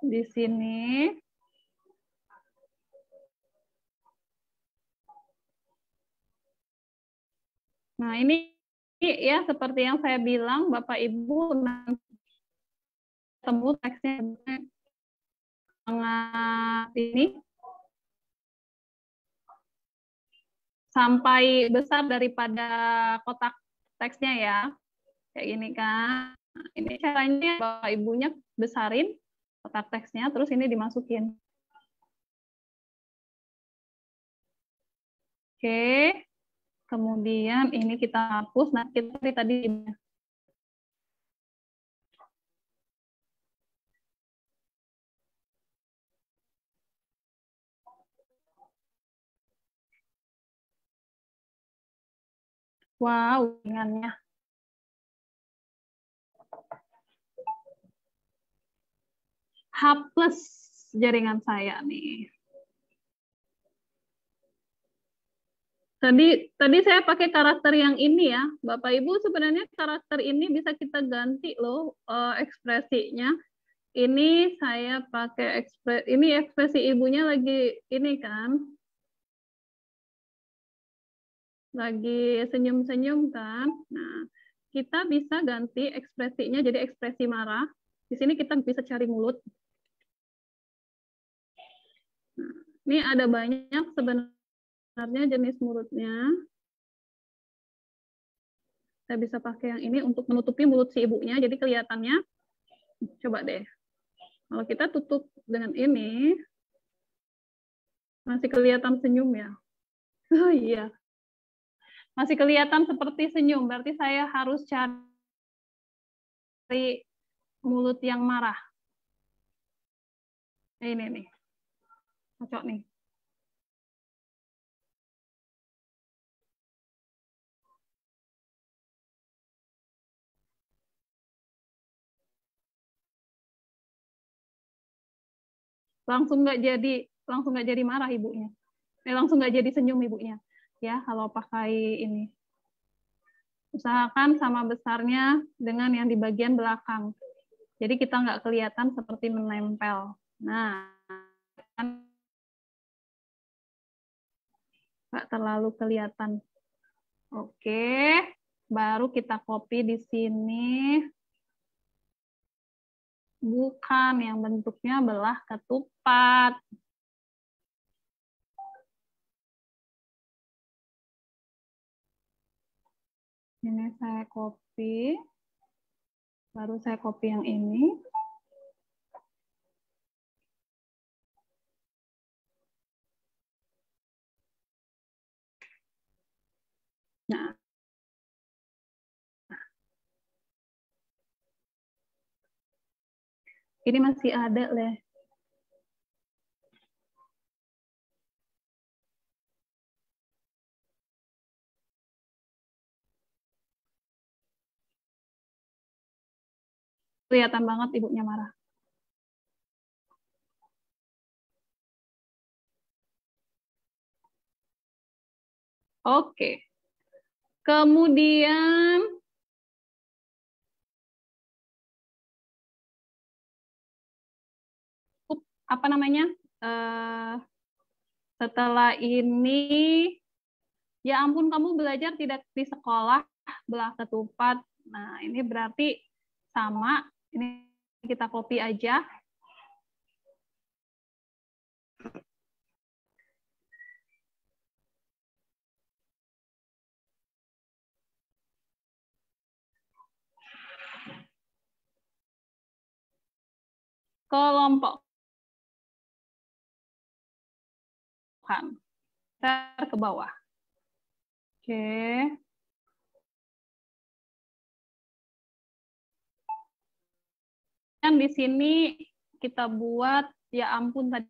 Speaker 2: di sini. Nah, ini ya seperti yang saya bilang, Bapak Ibu nanti temu teksnya sangat ini sampai besar daripada kotak teksnya ya. Kayak gini kan. Nah, ini caranya Bapak Ibunya besarin kotak teksnya, terus ini dimasukin. Oke. Kemudian ini kita hapus. Nah, kita tadi wow, ringannya. H plus jaringan saya nih. Tadi saya pakai karakter yang ini ya, Bapak Ibu. Sebenarnya karakter ini bisa kita ganti loh ekspresinya. Ini saya pakai ini ekspresi ibunya lagi ini kan, lagi senyum-senyum kan. Nah, kita bisa ganti ekspresinya jadi ekspresi marah. Di sini kita bisa cari mulut. Nah, ini ada banyak sebenarnya jenis mulutnya. Saya bisa pakai yang ini untuk menutupi mulut si ibunya, jadi kelihatannya. Coba deh. Kalau kita tutup dengan ini, masih kelihatan senyum ya. Oh iya. Masih kelihatan seperti senyum, berarti saya harus cari mulut yang marah. Ini nih. Cocok nih. Langsung nggak jadi marah ibunya. Langsung nggak jadi senyum ibunya. Ya, kalau pakai ini. Usahakan sama besarnya dengan yang di bagian belakang. Jadi kita nggak kelihatan seperti menempel. Nah, kan nggak terlalu kelihatan. Oke, baru kita copy di sini. Bukan, yang bentuknya belah ketupat. Ini saya copy. Baru saya copy yang ini. Nah, ini masih ada leh. Kelihatan banget ibunya marah. Oke. Kemudian apa namanya? Setelah ini, ya ampun kamu belajar tidak di sekolah belah ketupat. Nah, ini berarti sama. Ini kita copy aja. Kelompok ke bawah. Oke. Yang di sini kita buat ya ampun tadi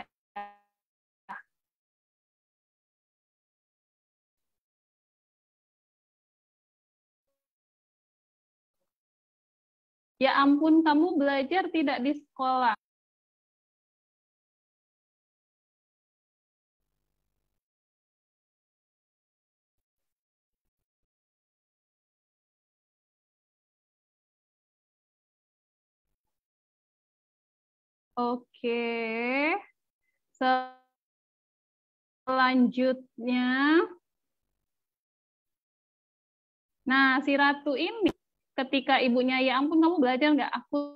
Speaker 2: ya. Ya ampun kamu belajar tidak di sekolah. Oke. Selanjutnya Nah, si Ratu ini ketika ibunya, ya ampun kamu belajar nggak? Aku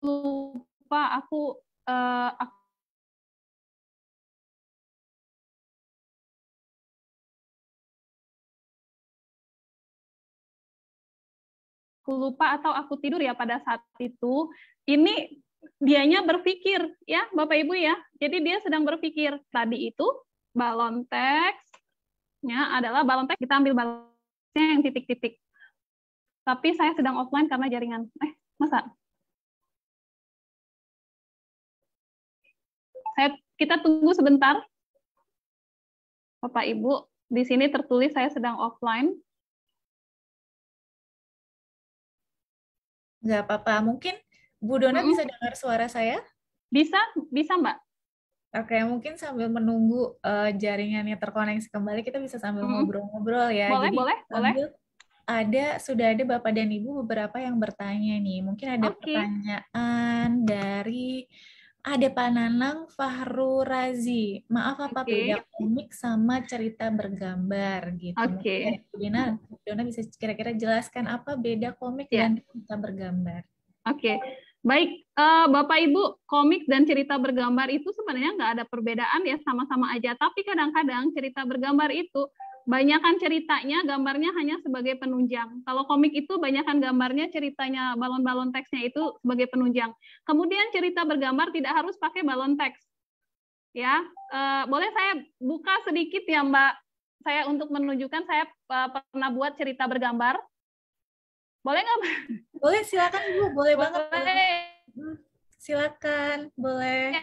Speaker 2: lupa, aku lupa atau aku tidur ya pada saat itu. Ini dianya berpikir ya Bapak Ibu ya. Jadi dia sedang berpikir tadi itu balon teksnya adalah balon teks, kita ambil balonnya yang titik-titik. Tapi saya sedang offline karena jaringan. Masa? Kita tunggu sebentar. Bapak Ibu, di sini tertulis saya sedang offline.
Speaker 1: Nggak apa-apa. Mungkin Bu Dona bisa dengar suara saya?
Speaker 2: Bisa Mbak.
Speaker 1: Oke, mungkin sambil menunggu jaringannya terkoneksi kembali, kita bisa sambil ngobrol-ngobrol ya.
Speaker 2: Boleh,
Speaker 1: Jadi
Speaker 2: boleh.
Speaker 1: sudah ada Bapak dan Ibu beberapa yang bertanya nih. Mungkin ada pertanyaan dari Pak Nanang Fahru Razi. Maaf apa beda komik sama cerita bergambar gitu. Mungkin Bu Dona bisa kira-kira jelaskan apa beda komik dan cerita bergambar.
Speaker 2: Baik, Bapak Ibu, komik dan cerita bergambar itu sebenarnya nggak ada perbedaan ya, sama-sama aja. Tapi kadang-kadang cerita bergambar itu banyakkan ceritanya, gambarnya hanya sebagai penunjang. Kalau komik itu banyakkan gambarnya, ceritanya, balon-balon teksnya itu sebagai penunjang. Kemudian cerita bergambar tidak harus pakai balon teks. Ya, boleh saya buka sedikit ya Mbak, saya untuk menunjukkan saya pernah buat cerita bergambar. Boleh nggak Mbak?
Speaker 1: Boleh, silakan Ibu, boleh banget. Silakan, boleh.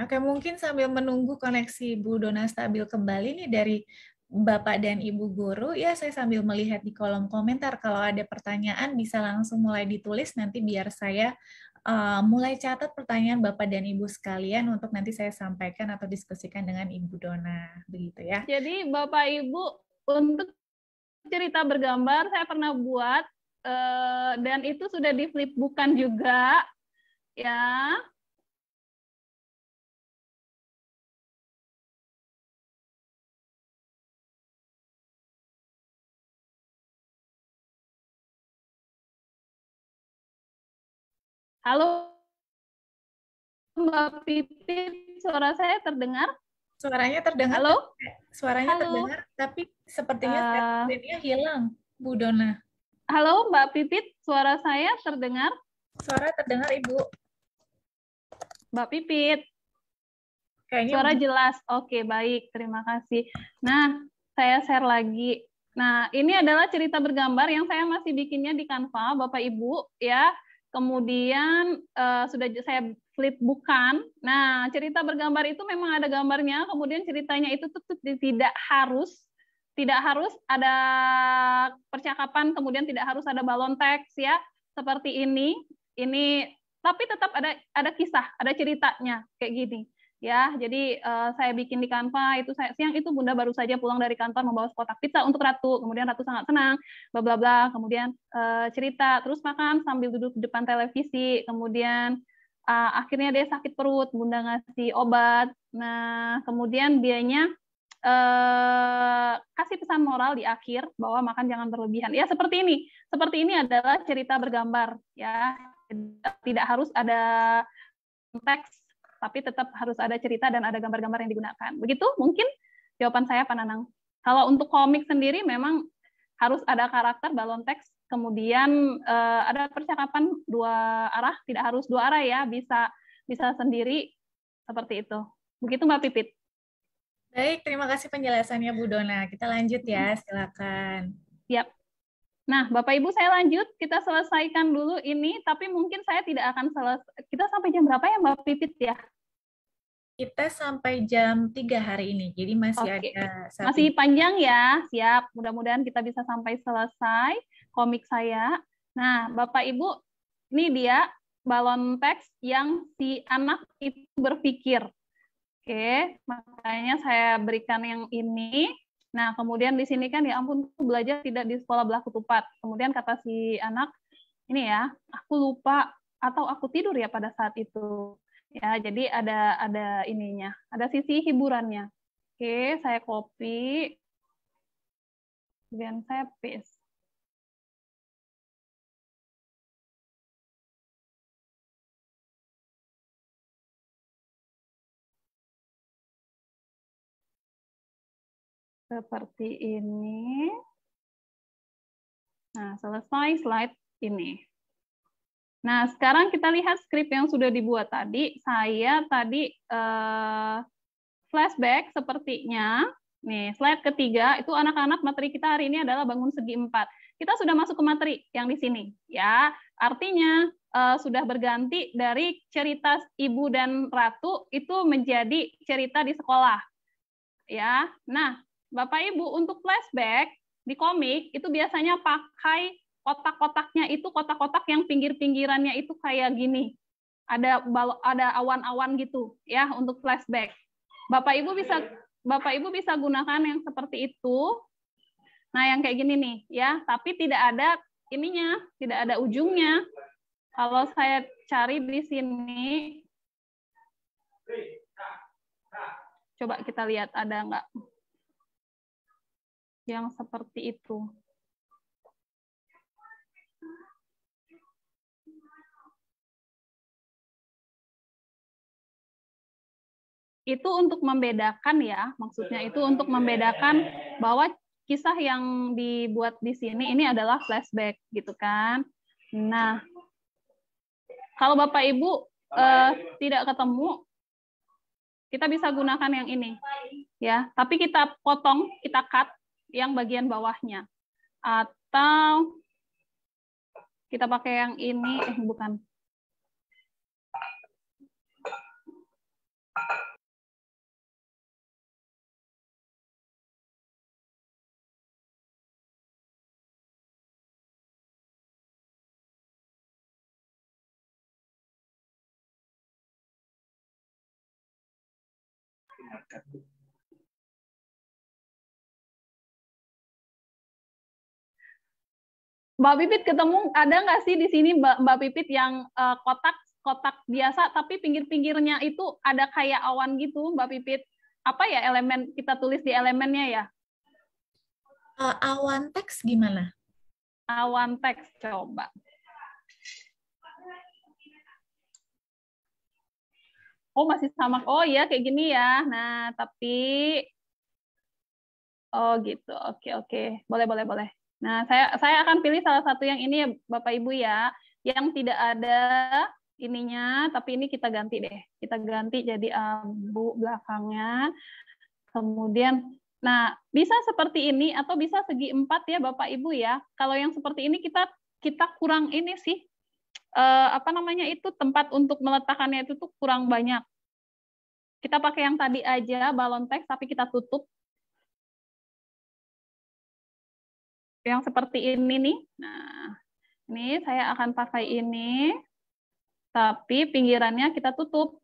Speaker 1: Oke, mungkin sambil menunggu koneksi Bu Dona stabil kembali nih dari Bapak dan Ibu guru, ya saya sambil melihat di kolom komentar, kalau ada pertanyaan bisa langsung mulai ditulis, nanti biar saya mulai catat pertanyaan Bapak dan Ibu sekalian untuk nanti saya sampaikan atau diskusikan dengan Ibu Dona, begitu ya.
Speaker 2: Jadi Bapak Ibu, untuk cerita bergambar saya pernah buat, dan itu sudah di flipbookan juga, ya. Halo Mbak Pipit, suara saya terdengar?
Speaker 1: Suaranya terdengar.
Speaker 2: Halo?
Speaker 1: Suaranya terdengar, tapi sepertinya screen-nya hilang, Bu Dona.
Speaker 2: Halo Mbak Pipit, suara saya terdengar?
Speaker 1: Suara terdengar Ibu.
Speaker 2: Mbak Pipit.
Speaker 1: Kayaknya
Speaker 2: suara jelas. Oke, baik. Terima kasih. Nah, saya share lagi. Nah, ini adalah cerita bergambar yang saya masih bikinnya di Canva, Bapak Ibu, ya. Kemudian sudah saya flipbookan. Nah, cerita bergambar itu memang ada gambarnya, kemudian ceritanya itu tidak harus ada percakapan, kemudian tidak harus ada balon teks ya, seperti ini. Tapi tetap ada kisah, ada ceritanya kayak gini. Ya, jadi saya bikin di Canva itu siang itu Bunda baru saja pulang dari kantor membawa kotak pizza untuk Ratu. Kemudian Ratu sangat senang, bla bla bla. Kemudian cerita, terus makan sambil duduk di depan televisi. Kemudian akhirnya dia sakit perut, Bunda ngasih obat. Nah, kemudian dianya kasih pesan moral di akhir bahwa makan jangan berlebihan. Ya, seperti ini. Seperti ini adalah cerita bergambar, ya. Tidak harus ada teks, tapi tetap harus ada cerita dan ada gambar-gambar yang digunakan. Begitu mungkin jawaban saya, Pak Nanang. Kalau untuk komik sendiri memang harus ada karakter, balon teks, kemudian ada percakapan dua arah, tidak harus dua arah ya, bisa sendiri seperti itu. Begitu Mbak Pipit.
Speaker 1: Baik, terima kasih penjelasannya Bu Dona. Kita lanjut ya, silakan.
Speaker 2: Siap. Nah, Bapak Ibu saya lanjut, kita selesaikan dulu ini, tapi mungkin saya tidak akan selesai. Kita sampai jam berapa ya Mbak Pipit ya?
Speaker 1: Kita sampai jam 3 hari ini, jadi masih ada
Speaker 2: masih panjang ya, siap. Mudah-mudahan kita bisa sampai selesai komik saya. Nah, Bapak Ibu, ini dia balon teks yang si anak itu berpikir. Oke, makanya saya berikan yang ini. Nah, kemudian di sini kan, ya ampun, belajar tidak di sekolah belah ketupat. Kemudian kata si anak, ini ya, aku lupa atau aku tidur ya pada saat itu. Ya, jadi ada ininya, ada sisi hiburannya. Oke, saya copy, kemudian saya paste. Seperti ini. Nah, selesai slide ini. Nah, sekarang kita lihat skrip yang sudah dibuat tadi. Saya tadi flashback sepertinya. Nih, slide ketiga, itu anak-anak materi kita hari ini adalah bangun segi 4. Kita sudah masuk ke materi yang di sini. Ya, artinya sudah berganti dari cerita Ibu dan Ratu itu menjadi cerita di sekolah. Ya, nah, Bapak Ibu untuk flashback di komik itu biasanya pakai kotak-kotaknya itu kotak-kotak yang pinggir-pinggirannya itu kayak gini. Ada awan-awan gitu ya untuk flashback. Bapak Ibu bisa gunakan yang seperti itu. Nah, yang kayak gini nih ya, tapi tidak ada ininya, tidak ada ujungnya. Kalau saya cari di sini, coba kita lihat ada nggak yang seperti itu. Itu untuk membedakan ya, maksudnya itu untuk membedakan bahwa kisah yang dibuat di sini ini adalah flashback gitu kan. Nah, kalau Bapak Ibu tidak ketemu, kita bisa gunakan yang ini ya, tapi kita potong, kita cut yang bagian bawahnya. Atau kita pakai yang ini, bukan. Mbak Pipit ketemu ada nggak sih di sini Mbak Pipit yang kotak biasa tapi pinggir-pinggirnya itu ada kayak awan gitu Mbak Pipit? Apa ya elemen kita tulis di elemennya ya?
Speaker 1: Awan teks gimana?
Speaker 2: Awan teks coba. Oh masih sama. Oh iya kayak gini ya. Nah tapi oh gitu. Oke. Boleh. Nah saya akan pilih salah satu yang ini ya Bapak Ibu ya, yang tidak ada ininya, tapi ini kita ganti deh. Kita ganti jadi abu belakangnya. Kemudian, nah bisa seperti ini atau bisa segi 4 ya Bapak Ibu ya. Kalau yang seperti ini kita kurang ini sih, apa namanya itu tempat untuk meletakkannya itu tuh kurang banyak. Kita pakai yang tadi aja balon teks tapi kita tutup. Yang seperti ini nih. Nah, ini saya akan pakai ini, tapi pinggirannya kita tutup.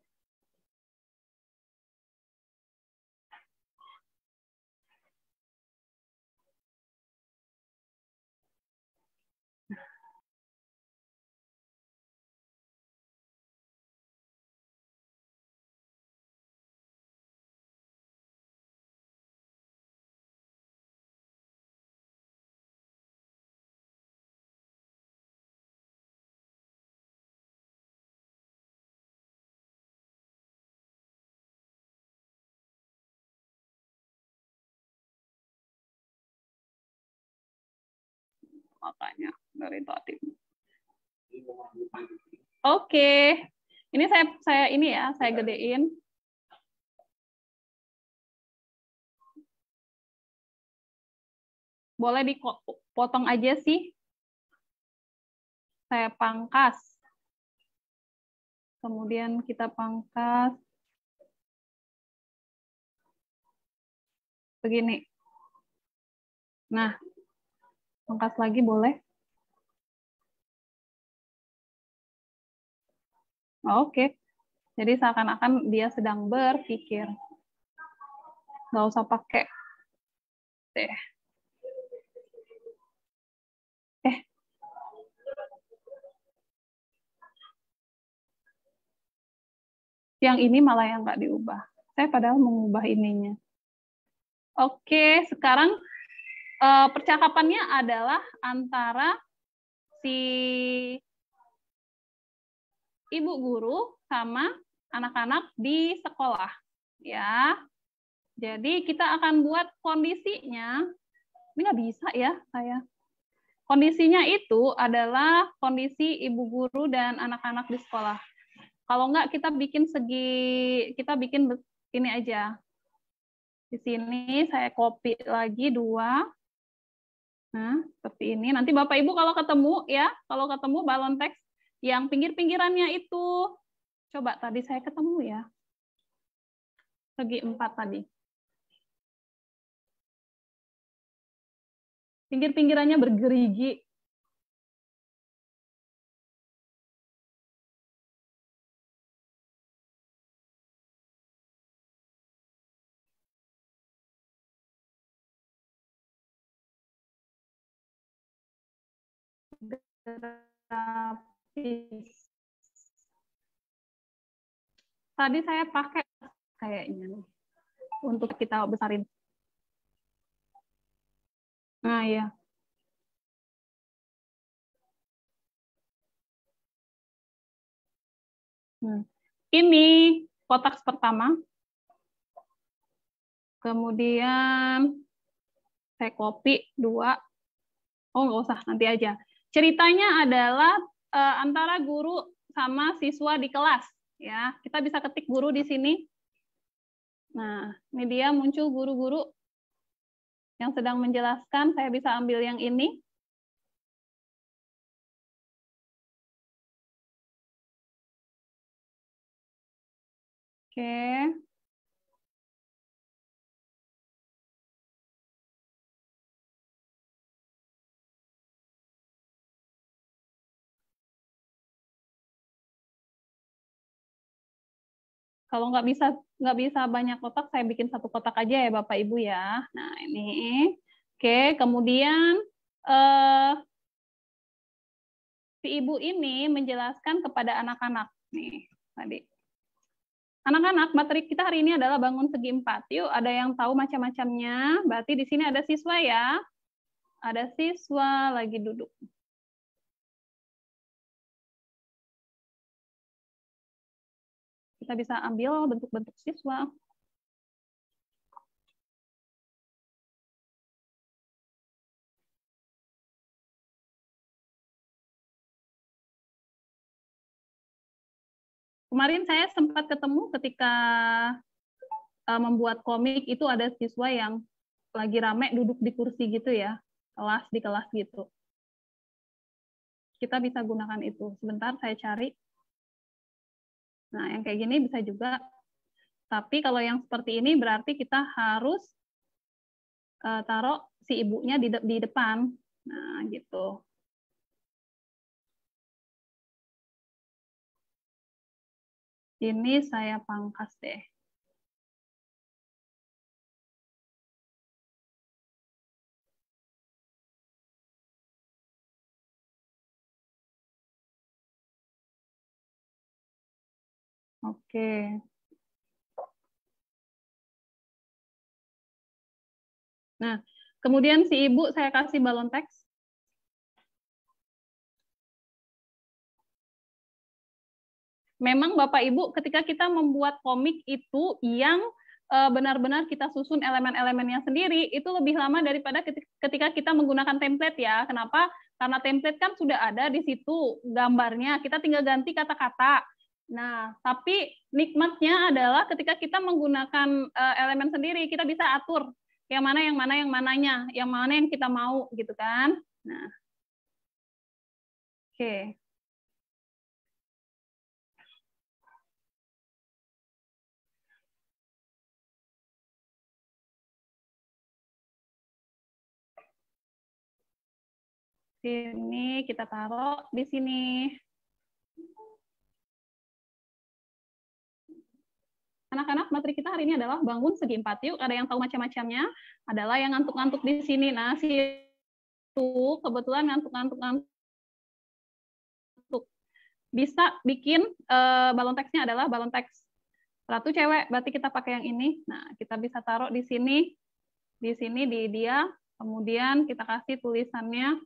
Speaker 2: Makanya dari tadi. Oke. Ini saya ini ya, saya gedein. Boleh dipotong aja sih. Saya pangkas. Kemudian kita pangkas begini. Nah, pangkas lagi boleh. Oke. Jadi seakan-akan dia sedang berpikir. Nggak usah pakai deh. Yang ini malah yang nggak diubah. Saya padahal mengubah ininya. Oke, sekarang percakapannya adalah antara si ibu guru sama anak-anak di sekolah. Ya, jadi kita akan buat kondisinya. Ini nggak bisa ya saya. Kondisinya itu adalah kondisi ibu guru dan anak-anak di sekolah. Kalau nggak kita bikin ini aja. Di sini saya copy lagi 2. Nah, seperti ini. Nanti Bapak Ibu kalau ketemu balon teks yang pinggir-pinggirannya itu, coba tadi saya ketemu ya. Segi 4 tadi. Pinggir-pinggirannya bergerigi. Tadi saya pakai kayaknya nih untuk kita besarin. Nah ya. Ini kotak pertama. Kemudian saya copy 2. Oh nggak usah, nanti aja. Ceritanya adalah antara guru sama siswa di kelas. Ya, kita bisa ketik guru di sini. Nah, ini dia muncul guru-guru yang sedang menjelaskan. Saya bisa ambil yang ini. Oke. Kalau nggak bisa banyak kotak, saya bikin 1 kotak aja ya Bapak Ibu ya. Nah ini, oke. Kemudian si ibu ini menjelaskan kepada anak-anak nih tadi. Anak-anak, materi kita hari ini adalah bangun segi 4. Yuk, ada yang tahu macam-macamnya? Berarti di sini ada siswa ya. Ada siswa lagi duduk. Kita bisa ambil bentuk-bentuk siswa. Kemarin saya sempat ketemu ketika membuat komik, itu ada siswa yang lagi rame duduk di kursi gitu ya, di kelas gitu. Kita bisa gunakan itu. Sebentar saya cari. Nah, yang kayak gini bisa juga. Tapi kalau yang seperti ini berarti kita harus taruh si ibunya di depan. Nah, gitu. Ini saya pangkas deh. Oke. Nah, kemudian si ibu saya kasih balon teks. Memang Bapak Ibu ketika kita membuat komik itu yang benar-benar kita susun elemen-elemennya sendiri, itu lebih lama daripada ketika kita menggunakan template ya. Kenapa? Karena template kan sudah ada di situ gambarnya, kita tinggal ganti kata-kata. Nah, tapi nikmatnya adalah ketika kita menggunakan elemen sendiri, kita bisa atur yang mana yang mananya, yang mana yang kita mau gitu kan. Nah, oke. Sini kita taruh di sini. Anak-anak, materi kita hari ini adalah bangun segi 4 yuk. Ada yang tahu macam-macamnya, adalah yang ngantuk-ngantuk di sini. Nah, si itu kebetulan ngantuk-ngantuk bisa bikin balon teksnya adalah balon teks Ratu cewek, berarti kita pakai yang ini. Nah, kita bisa taruh di sini di dia. Kemudian kita kasih tulisannya.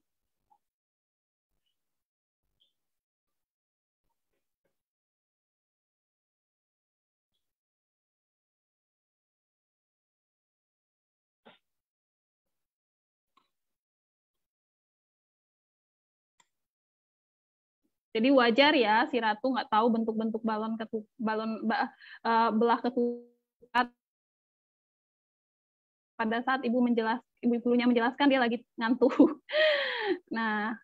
Speaker 2: Jadi wajar ya si Ratu nggak tahu bentuk-bentuk belah ketupat pada saat ibu gurunya menjelaskan dia lagi ngantuk. Nah,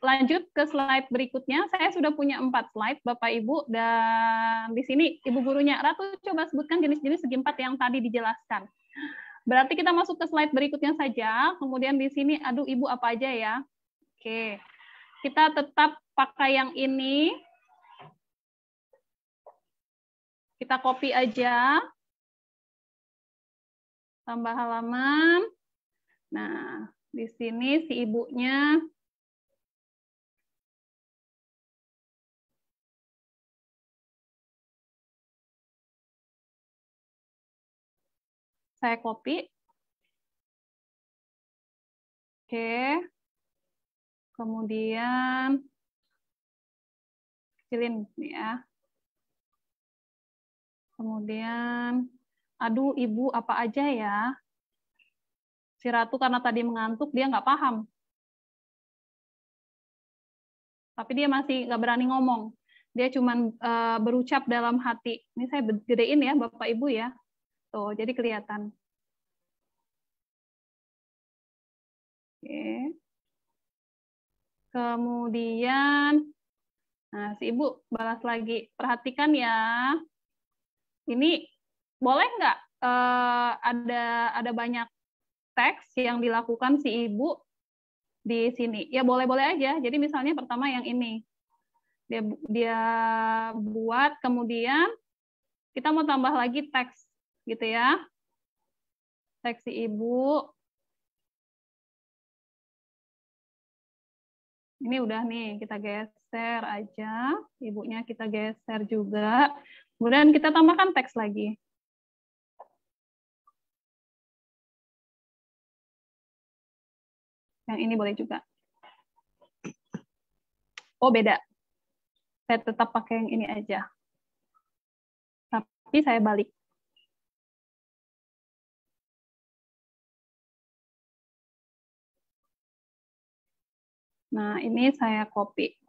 Speaker 2: lanjut ke slide berikutnya. Saya sudah punya 4 slide, Bapak Ibu, dan di sini Ibu gurunya, Ratu coba sebutkan jenis-jenis segi 4 yang tadi dijelaskan. Berarti kita masuk ke slide berikutnya saja. Kemudian di sini, aduh Ibu apa aja ya? Oke, kita tetap pakai yang ini. Kita copy aja. Tambah halaman. Nah, di sini si ibunya saya copy. Oke. Kemudian kecilin nih ya. Kemudian, aduh Ibu apa aja ya? Si Ratu karena tadi mengantuk, dia nggak paham. Tapi dia masih nggak berani ngomong. Dia cuma berucap dalam hati. Ini saya gedein ya Bapak Ibu ya. Tuh, jadi kelihatan. Oke. Kemudian, nah si Ibu balas lagi. Perhatikan ya. Ini boleh nggak ada banyak teks yang dilakukan si Ibu di sini? Ya boleh-boleh aja. Jadi misalnya pertama yang ini. Dia buat, kemudian kita mau tambah lagi teks gitu ya. Teks si Ibu. Ini udah nih, kita geser aja. Ibunya kita geser juga. Kemudian kita tambahkan teks lagi. Yang ini boleh juga. Oh, beda. Saya tetap pakai yang ini aja. Tapi saya balik. Nah, ini saya copy.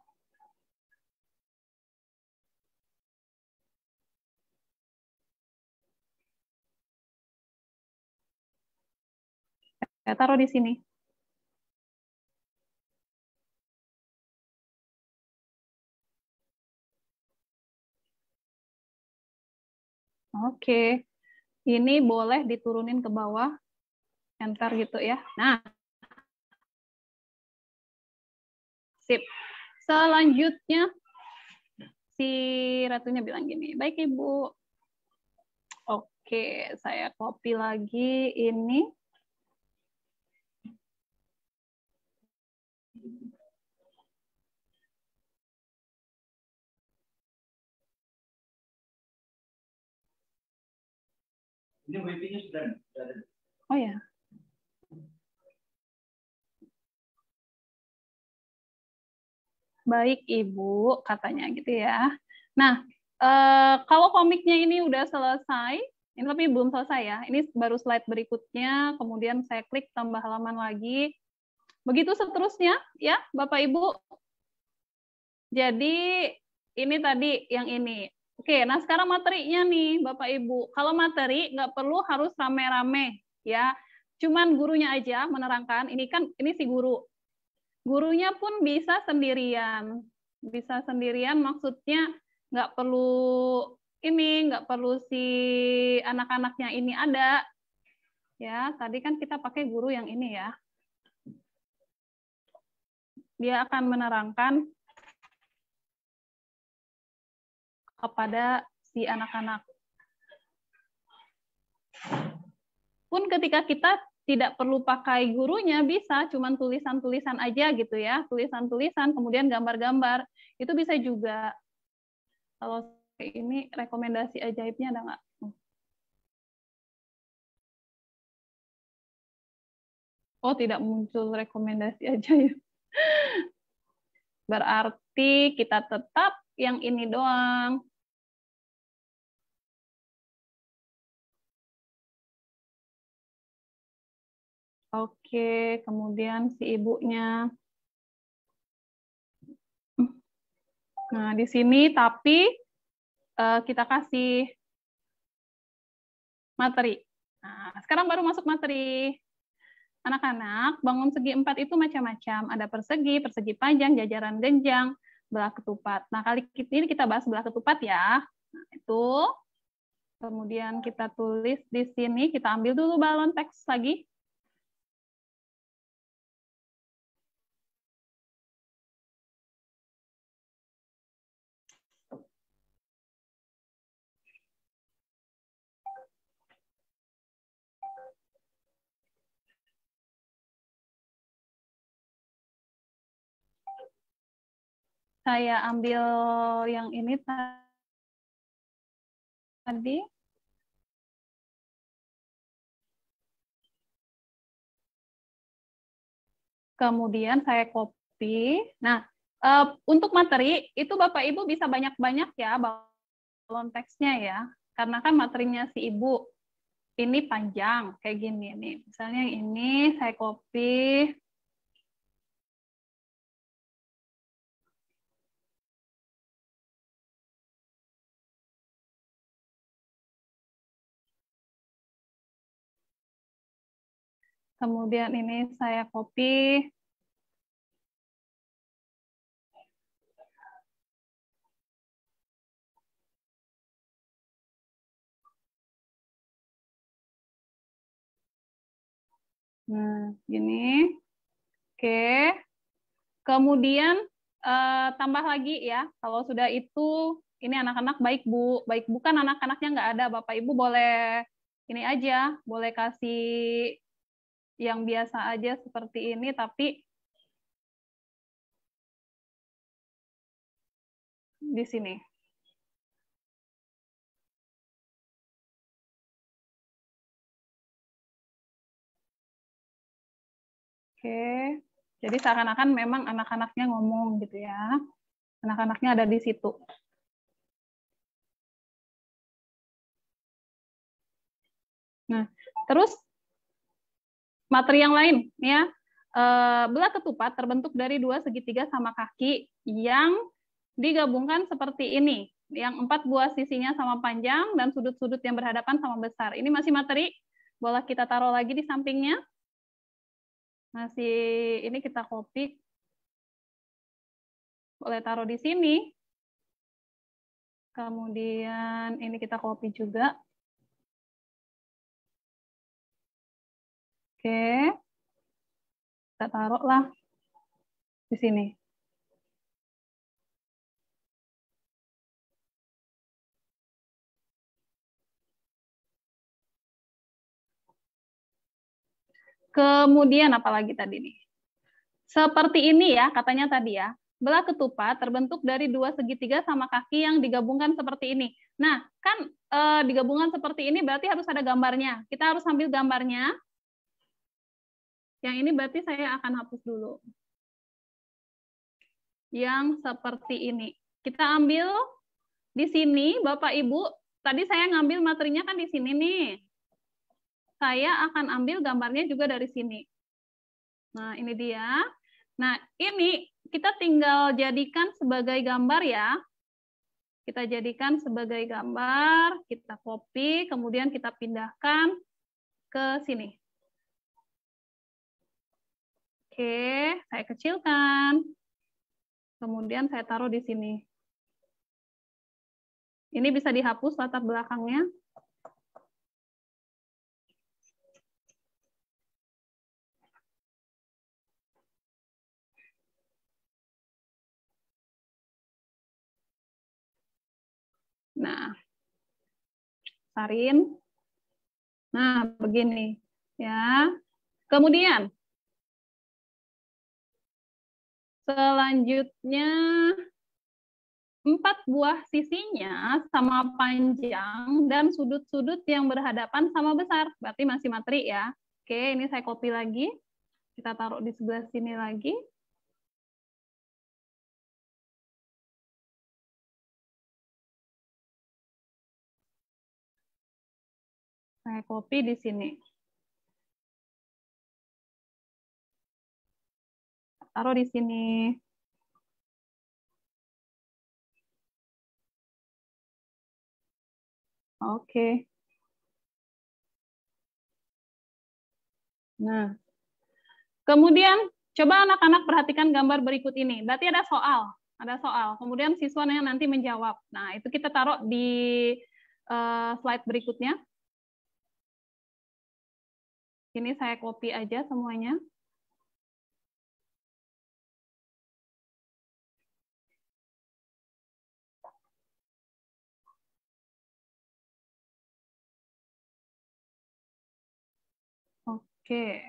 Speaker 2: Saya taruh di sini. Oke. Ini boleh diturunin ke bawah. Enter gitu ya. Nah, sip. Selanjutnya, si Ratunya bilang gini, baik Ibu. Oke, saya copy lagi ini.
Speaker 3: Ini WP-nya sudah ada.
Speaker 2: Oh ya. Baik Ibu, katanya gitu ya. Nah, kalau komiknya ini udah selesai, ini tapi belum selesai ya. Ini baru slide berikutnya, kemudian saya klik tambah halaman lagi. Begitu seterusnya ya, Bapak Ibu. Jadi ini tadi yang ini. Oke, nah sekarang materinya nih Bapak Ibu. Kalau materi nggak perlu harus rame-rame ya. Cuman gurunya aja menerangkan. Ini si guru. Gurunya pun bisa sendirian. Bisa sendirian maksudnya nggak perlu si anak-anaknya ini ada. Ya, tadi kan kita pakai guru yang ini ya. Dia akan menerangkan kepada si anak-anak. pun ketika kita tidak perlu pakai gurunya, bisa cuman tulisan-tulisan aja gitu ya, tulisan-tulisan, kemudian gambar-gambar, itu bisa juga. Kalau ini rekomendasi ajaibnya ada nggak? Oh, tidak muncul rekomendasi ajaib. Berarti kita tetap yang ini doang. Oke, kemudian si ibunya. Nah, di sini tapi kita kasih materi. Nah, sekarang baru masuk materi. Anak-anak, bangun segi 4 itu macam-macam. Ada persegi, persegi panjang, jajaran genjang, belah ketupat. Nah, kali ini kita bahas belah ketupat ya. Nah, itu. Kemudian kita tulis di sini, kita ambil dulu balon teks lagi. Saya ambil yang ini tadi. Kemudian saya copy. Nah, untuk materi itu Bapak Ibu bisa banyak-banyak ya balon teksnya ya. Karena kan materinya si Ibu ini panjang kayak gini nih. Misalnya ini saya copy. Kemudian ini saya copy. Nah, gini. Oke. Kemudian tambah lagi ya. Kalau sudah itu, ini anak-anak baik Bu. Baik bukan anak-anaknya nggak ada. Bapak Ibu boleh ini aja, boleh kasih yang biasa aja seperti ini, tapi di sini. Oke, jadi seakan-akan memang anak-anaknya ngomong gitu ya. Anak-anaknya ada di situ. Nah, terus materi yang lain ya. Belah ketupat terbentuk dari 2 segitiga sama kaki yang digabungkan seperti ini. Yang 4 buah sisinya sama panjang dan sudut-sudut yang berhadapan sama besar. Ini masih materi, boleh kita taruh lagi di sampingnya. Masih ini kita copy. Boleh taruh di sini. Kemudian ini kita copy juga. Oke. Kita taruhlah di sini. Kemudian apalagi tadi nih? Seperti ini ya, katanya tadi ya. Belah ketupat terbentuk dari 2 segitiga sama kaki yang digabungkan seperti ini. Nah, kan digabungkan seperti ini berarti harus ada gambarnya. Kita harus ambil gambarnya. Yang ini berarti saya akan hapus dulu. Yang seperti ini. Kita ambil di sini, Bapak Ibu, tadi saya ngambil materinya kan di sini nih. Saya akan ambil gambarnya juga dari sini. Nah, ini dia. Nah, ini kita tinggal jadikan sebagai gambar ya. Kita jadikan sebagai gambar, kita copy, kemudian kita pindahkan ke sini. Oke, saya kecilkan. Kemudian saya taruh di sini. Ini bisa dihapus latar belakangnya. Nah, sarin. Nah, begini ya. Kemudian selanjutnya 4 buah sisinya sama panjang dan sudut-sudut yang berhadapan sama besar. Berarti masih materi ya. Oke, ini saya copy lagi. Kita taruh di sebelah sini lagi. Saya copy di sini. Taruh di sini. Oke. Nah, kemudian coba anak-anak perhatikan gambar berikut ini. Berarti ada soal. Ada soal. Kemudian siswanya nanti menjawab. Nah, itu kita taruh di slide berikutnya. Ini saya copy aja semuanya. Oke.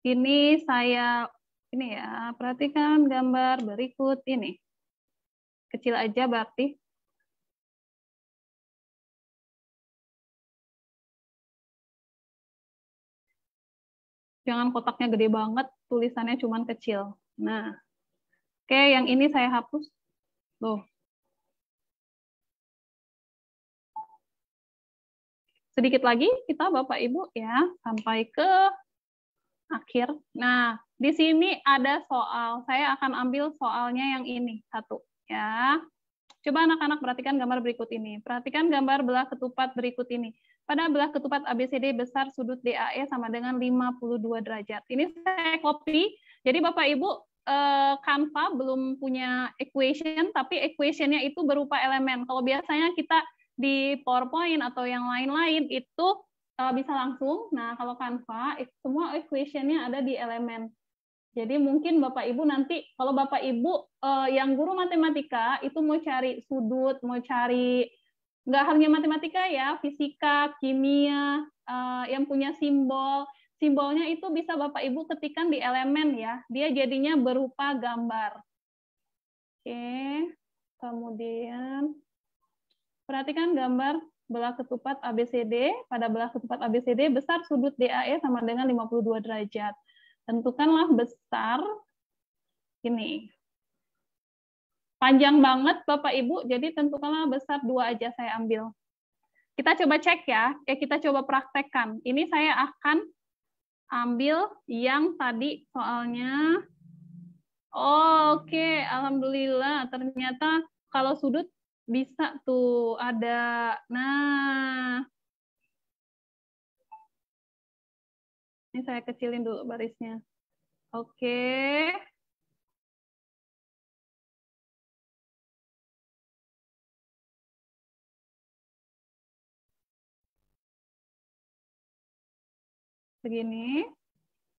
Speaker 2: Ini saya, ini ya, perhatikan gambar berikut ini. Kecil aja berarti. Jangan kotaknya gede banget, tulisannya cuma kecil. Nah, oke, yang ini saya hapus. Loh. Sedikit lagi kita Bapak Ibu ya, sampai ke akhir. Nah, di sini ada soal. Saya akan ambil soalnya yang ini satu ya. Coba anak-anak perhatikan gambar berikut ini. Perhatikan gambar belah ketupat berikut ini. Pada belah ketupat ABCD besar sudut DAE sama dengan 52 derajat. Ini saya copy. Jadi Bapak Ibu Canva belum punya equation, tapi equationnya itu berupa elemen. Kalau biasanya kita di PowerPoint atau yang lain-lain itu bisa langsung. Nah, kalau Canva, semua equation-nya ada di elemen. Jadi mungkin Bapak Ibu nanti, kalau Bapak Ibu yang guru matematika, itu mau cari sudut, mau cari, nggak hanya matematika ya, fisika, kimia, yang punya simbol, simbolnya itu bisa Bapak Ibu ketikkan di elemen ya, dia jadinya berupa gambar. Oke, kemudian perhatikan gambar belah ketupat ABCD. Pada belah ketupat ABCD, besar sudut DAE sama dengan 52 derajat. Tentukanlah besar, ini. Panjang banget Bapak Ibu, jadi tentukanlah besar 2 aja saya ambil. Kita coba cek ya, kita coba praktekkan. Ini saya akan ambil yang tadi soalnya. Oke, alhamdulillah. Ternyata kalau sudut bisa tuh ada. Nah, ini saya kecilin dulu barisnya. Oke. Begini,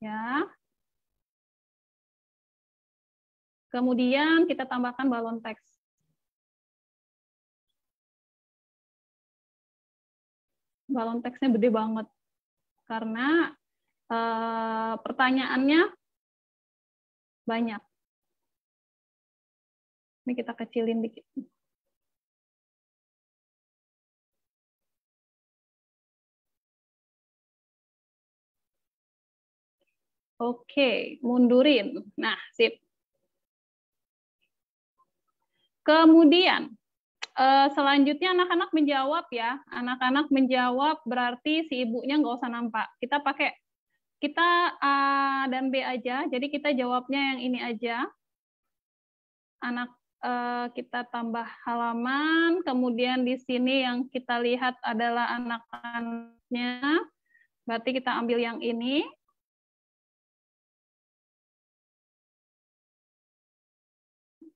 Speaker 2: ya. Kemudian kita tambahkan balon teks. Balon teksnya gede banget. Karena pertanyaannya banyak. Ini kita kecilin dikit. Oke, mundurin. Nah, sip. Kemudian, selanjutnya anak-anak menjawab ya. Anak-anak menjawab berarti si ibunya nggak usah nampak. Kita pakai, kita A dan B aja, jadi kita jawabnya yang ini aja. Anak kita tambah halaman, kemudian di sini yang kita lihat adalah anak-anaknya, berarti kita ambil yang ini.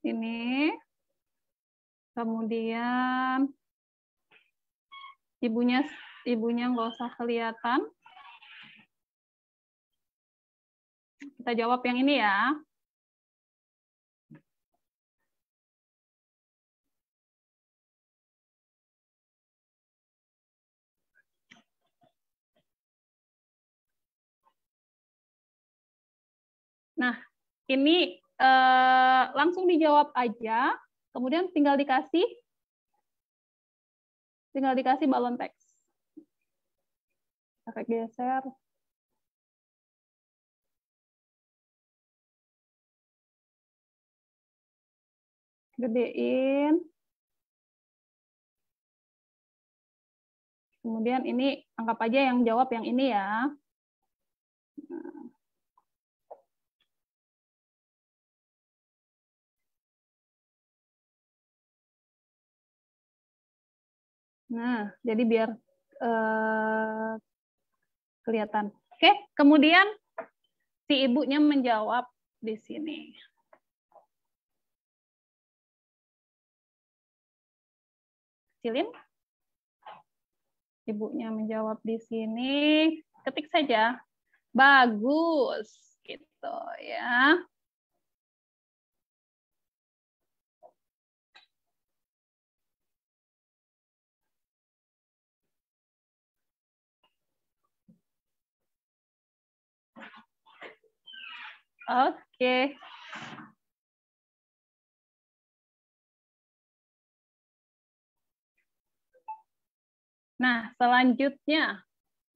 Speaker 2: Ini. Kemudian ibunya nggak usah kelihatan. Kita jawab yang ini ya. Nah, ini langsung dijawab aja. Kemudian tinggal dikasih balon teks. Pakai geser. Gedein. Kemudian ini anggap aja yang jawab yang ini ya. Nah, jadi biar kelihatan. Oke, kemudian si ibunya menjawab di sini. Kecilin. Ibunya menjawab di sini. Ketik saja. Bagus, gitu ya. Oke. Nah, selanjutnya,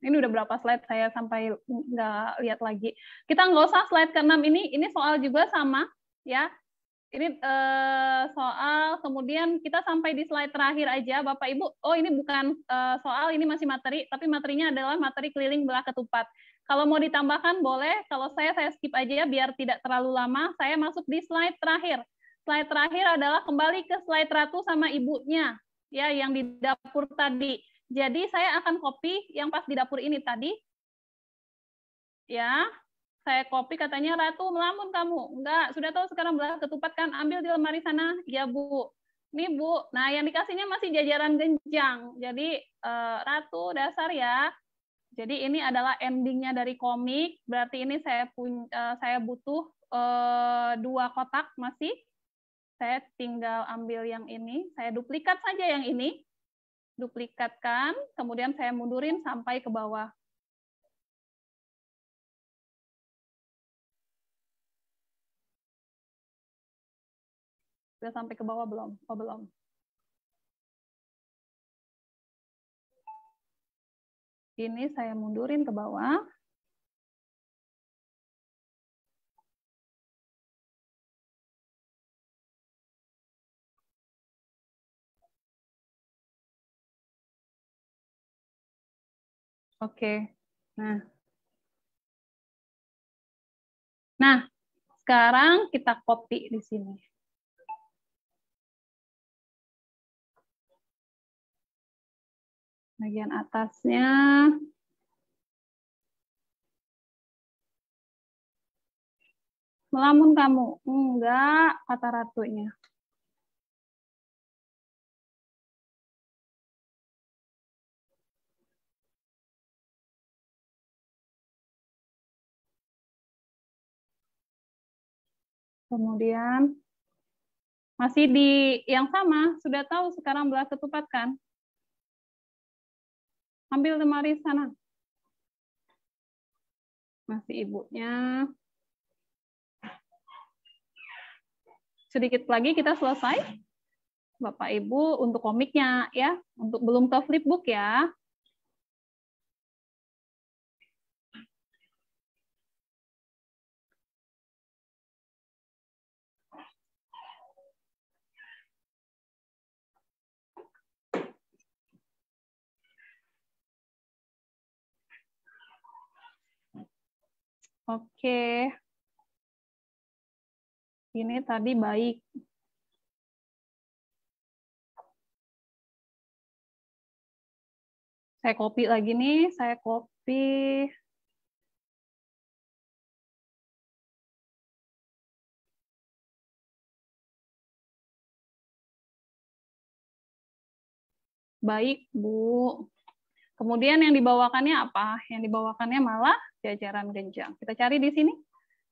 Speaker 2: ini udah berapa slide saya sampai nggak lihat lagi. Kita nggak usah slide ke-6 ini soal juga sama, ya. Ini soal, kemudian kita sampai di slide terakhir aja, Bapak Ibu. Oh, ini bukan soal, ini masih materi, tapi materinya adalah materi keliling belah ketupat. Kalau mau ditambahkan boleh, kalau saya skip aja biar tidak terlalu lama. Saya masuk di slide terakhir. Slide terakhir adalah kembali ke slide Ratu sama ibunya, ya, yang di dapur tadi. Jadi saya akan copy yang pas di dapur ini tadi, ya. Saya copy, katanya Ratu melamun kamu. Enggak, sudah tahu sekarang belah ketupat kan, ambil di lemari sana. Ya Bu. Nih Bu. Nah yang dikasihnya masih jajaran genjang. Jadi Ratu dasar ya. Jadi ini adalah endingnya dari komik. Berarti ini saya butuh 2 kotak masih. Saya tinggal ambil yang ini. Saya duplikat saja yang ini. Duplikatkan. Kemudian saya mundurin sampai ke bawah. Sudah sampai ke bawah belum? Oh, belum. Ini saya mundurin ke bawah. Oke. Nah, sekarang kita copy di sini. Bagian atasnya. Melamun kamu. Enggak, kata Ratunya. Kemudian masih di yang sama, sudah tahu sekarang belah ketupat kan? Ambil lemari sana. Masih ibunya. Sedikit lagi kita selesai. Bapak Ibu untuk komiknya ya, untuk belum ke flipbook ya. Oke. Ini tadi baik. Saya copy lagi nih, saya copy. Baik, Bu. Kemudian yang dibawakannya apa? Yang dibawakannya malah jajaran genjang. Kita cari di sini,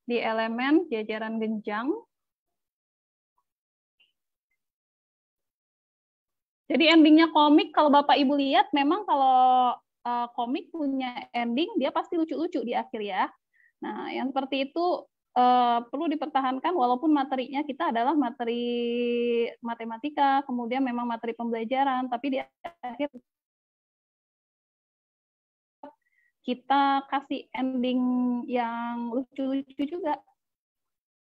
Speaker 2: di elemen jajaran genjang. Jadi endingnya komik, kalau Bapak Ibu lihat, memang kalau komik punya ending, dia pasti lucu-lucu di akhir ya. Nah, yang seperti itu perlu dipertahankan walaupun materinya kita adalah materi matematika, kemudian memang materi pembelajaran, tapi di akhir kita kasih ending yang lucu-lucu juga.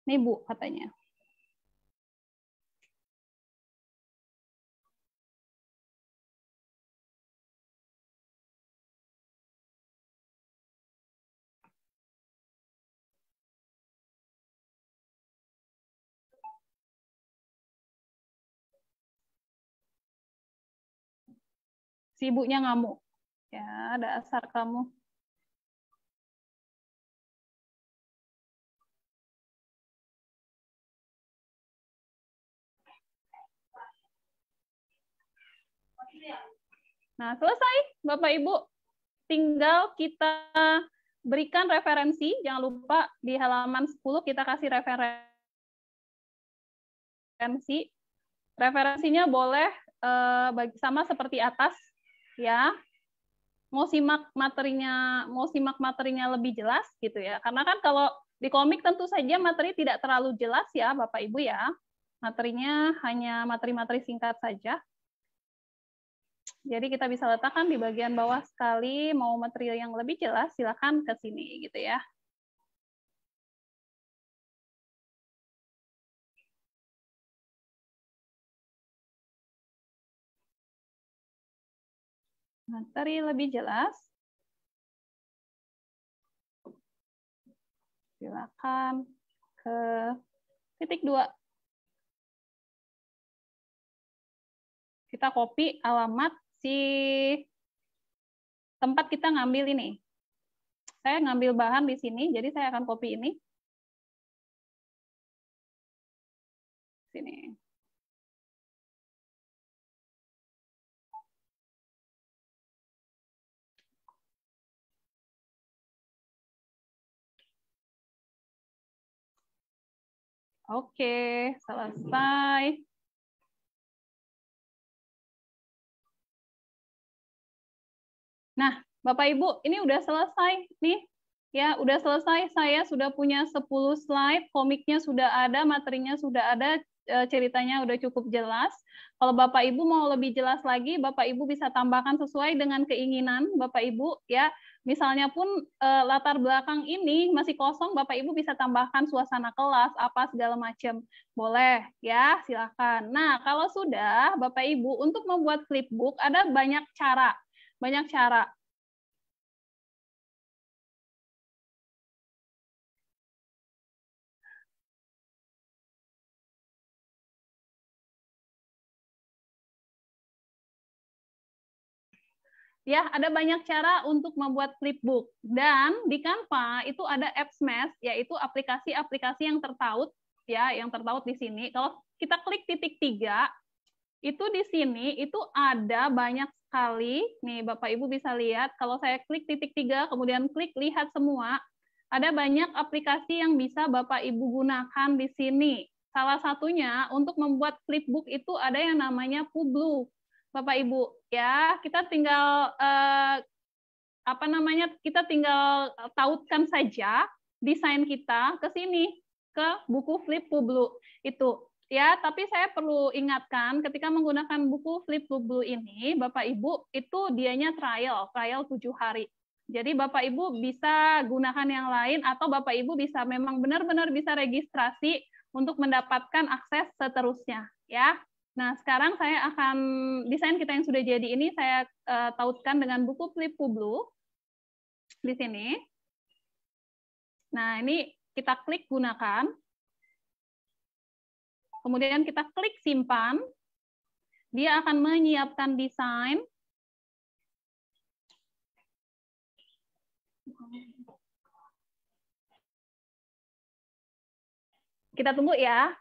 Speaker 2: Nih Bu, katanya. Si ibunya ngamuk. Ya, dasar kamu. Nah, selesai, Bapak Ibu. Tinggal kita berikan referensi. Jangan lupa di halaman 10 kita kasih referensi. Referensinya boleh sama seperti atas, ya. Mau simak materinya lebih jelas gitu ya. Karena kan kalau di komik tentu saja materi tidak terlalu jelas ya, Bapak Ibu ya. Materinya hanya materi-materi singkat saja. Jadi kita bisa letakkan di bagian bawah sekali, mau material yang lebih jelas, silakan ke sini gitu ya. Materi lebih jelas, silakan ke titik 2. Kita copy alamat si tempat kita ngambil ini. Saya ngambil bahan di sini, jadi saya akan copy ini. Sini. Oke, selesai. Nah, Bapak Ibu, ini udah selesai nih. Ya, udah selesai. Saya sudah punya 10 slide, komiknya sudah ada, materinya sudah ada, ceritanya udah cukup jelas. Kalau Bapak Ibu mau lebih jelas lagi, Bapak Ibu bisa tambahkan sesuai dengan keinginan Bapak Ibu ya. Misalnya pun latar belakang ini masih kosong, Bapak Ibu bisa tambahkan suasana kelas apa segala macam. Boleh ya, silakan. Nah, kalau sudah Bapak Ibu untuk membuat flipbook ada banyak cara. Banyak cara. Ya, ada banyak cara untuk membuat flipbook. Dan di Canva itu ada AppsMath, yaitu aplikasi-aplikasi yang tertaut, ya, yang tertaut di sini. Kalau kita klik titik 3, itu di sini itu ada banyak sekali. Nih, Bapak Ibu bisa lihat, kalau saya klik titik 3, kemudian klik lihat semua, ada banyak aplikasi yang bisa Bapak Ibu gunakan di sini. Salah satunya untuk membuat flipbook itu ada yang namanya Publu. Bapak Ibu, ya, kita tinggal kita tinggal tautkan saja desain kita ke sini, ke buku Flip Publu itu. Ya, tapi saya perlu ingatkan ketika menggunakan buku Flip Publu ini, Bapak Ibu itu dianya trial 7 hari. Jadi Bapak Ibu bisa gunakan yang lain atau Bapak Ibu bisa memang benar-benar bisa registrasi untuk mendapatkan akses seterusnya, ya. Nah, sekarang saya akan desain kita yang sudah jadi ini saya tautkan dengan buku Flip Publu di sini. Nah, ini kita klik gunakan. Kemudian kita klik simpan. Dia akan menyiapkan desain. Kita tunggu ya.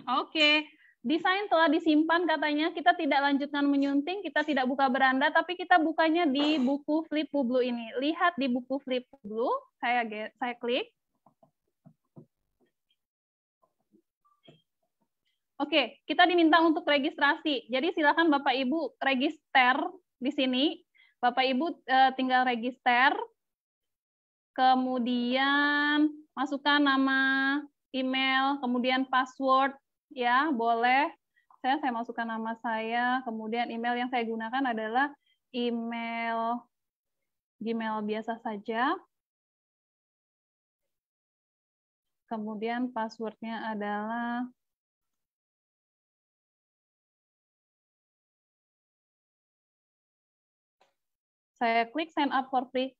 Speaker 2: Oke. desain telah disimpan katanya, kita tidak lanjutkan menyunting, kita tidak buka beranda, tapi kita bukanya di buku Flipublu ini. Lihat di buku Flipublu, saya klik. Oke, kita diminta untuk registrasi. Jadi silakan Bapak Ibu register di sini. Bapak Ibu tinggal register, kemudian masukkan nama, email, kemudian password. Ya, boleh. Saya masukkan nama saya, kemudian email yang saya gunakan adalah email Gmail biasa saja. Kemudian passwordnya adalah saya klik sign up for free.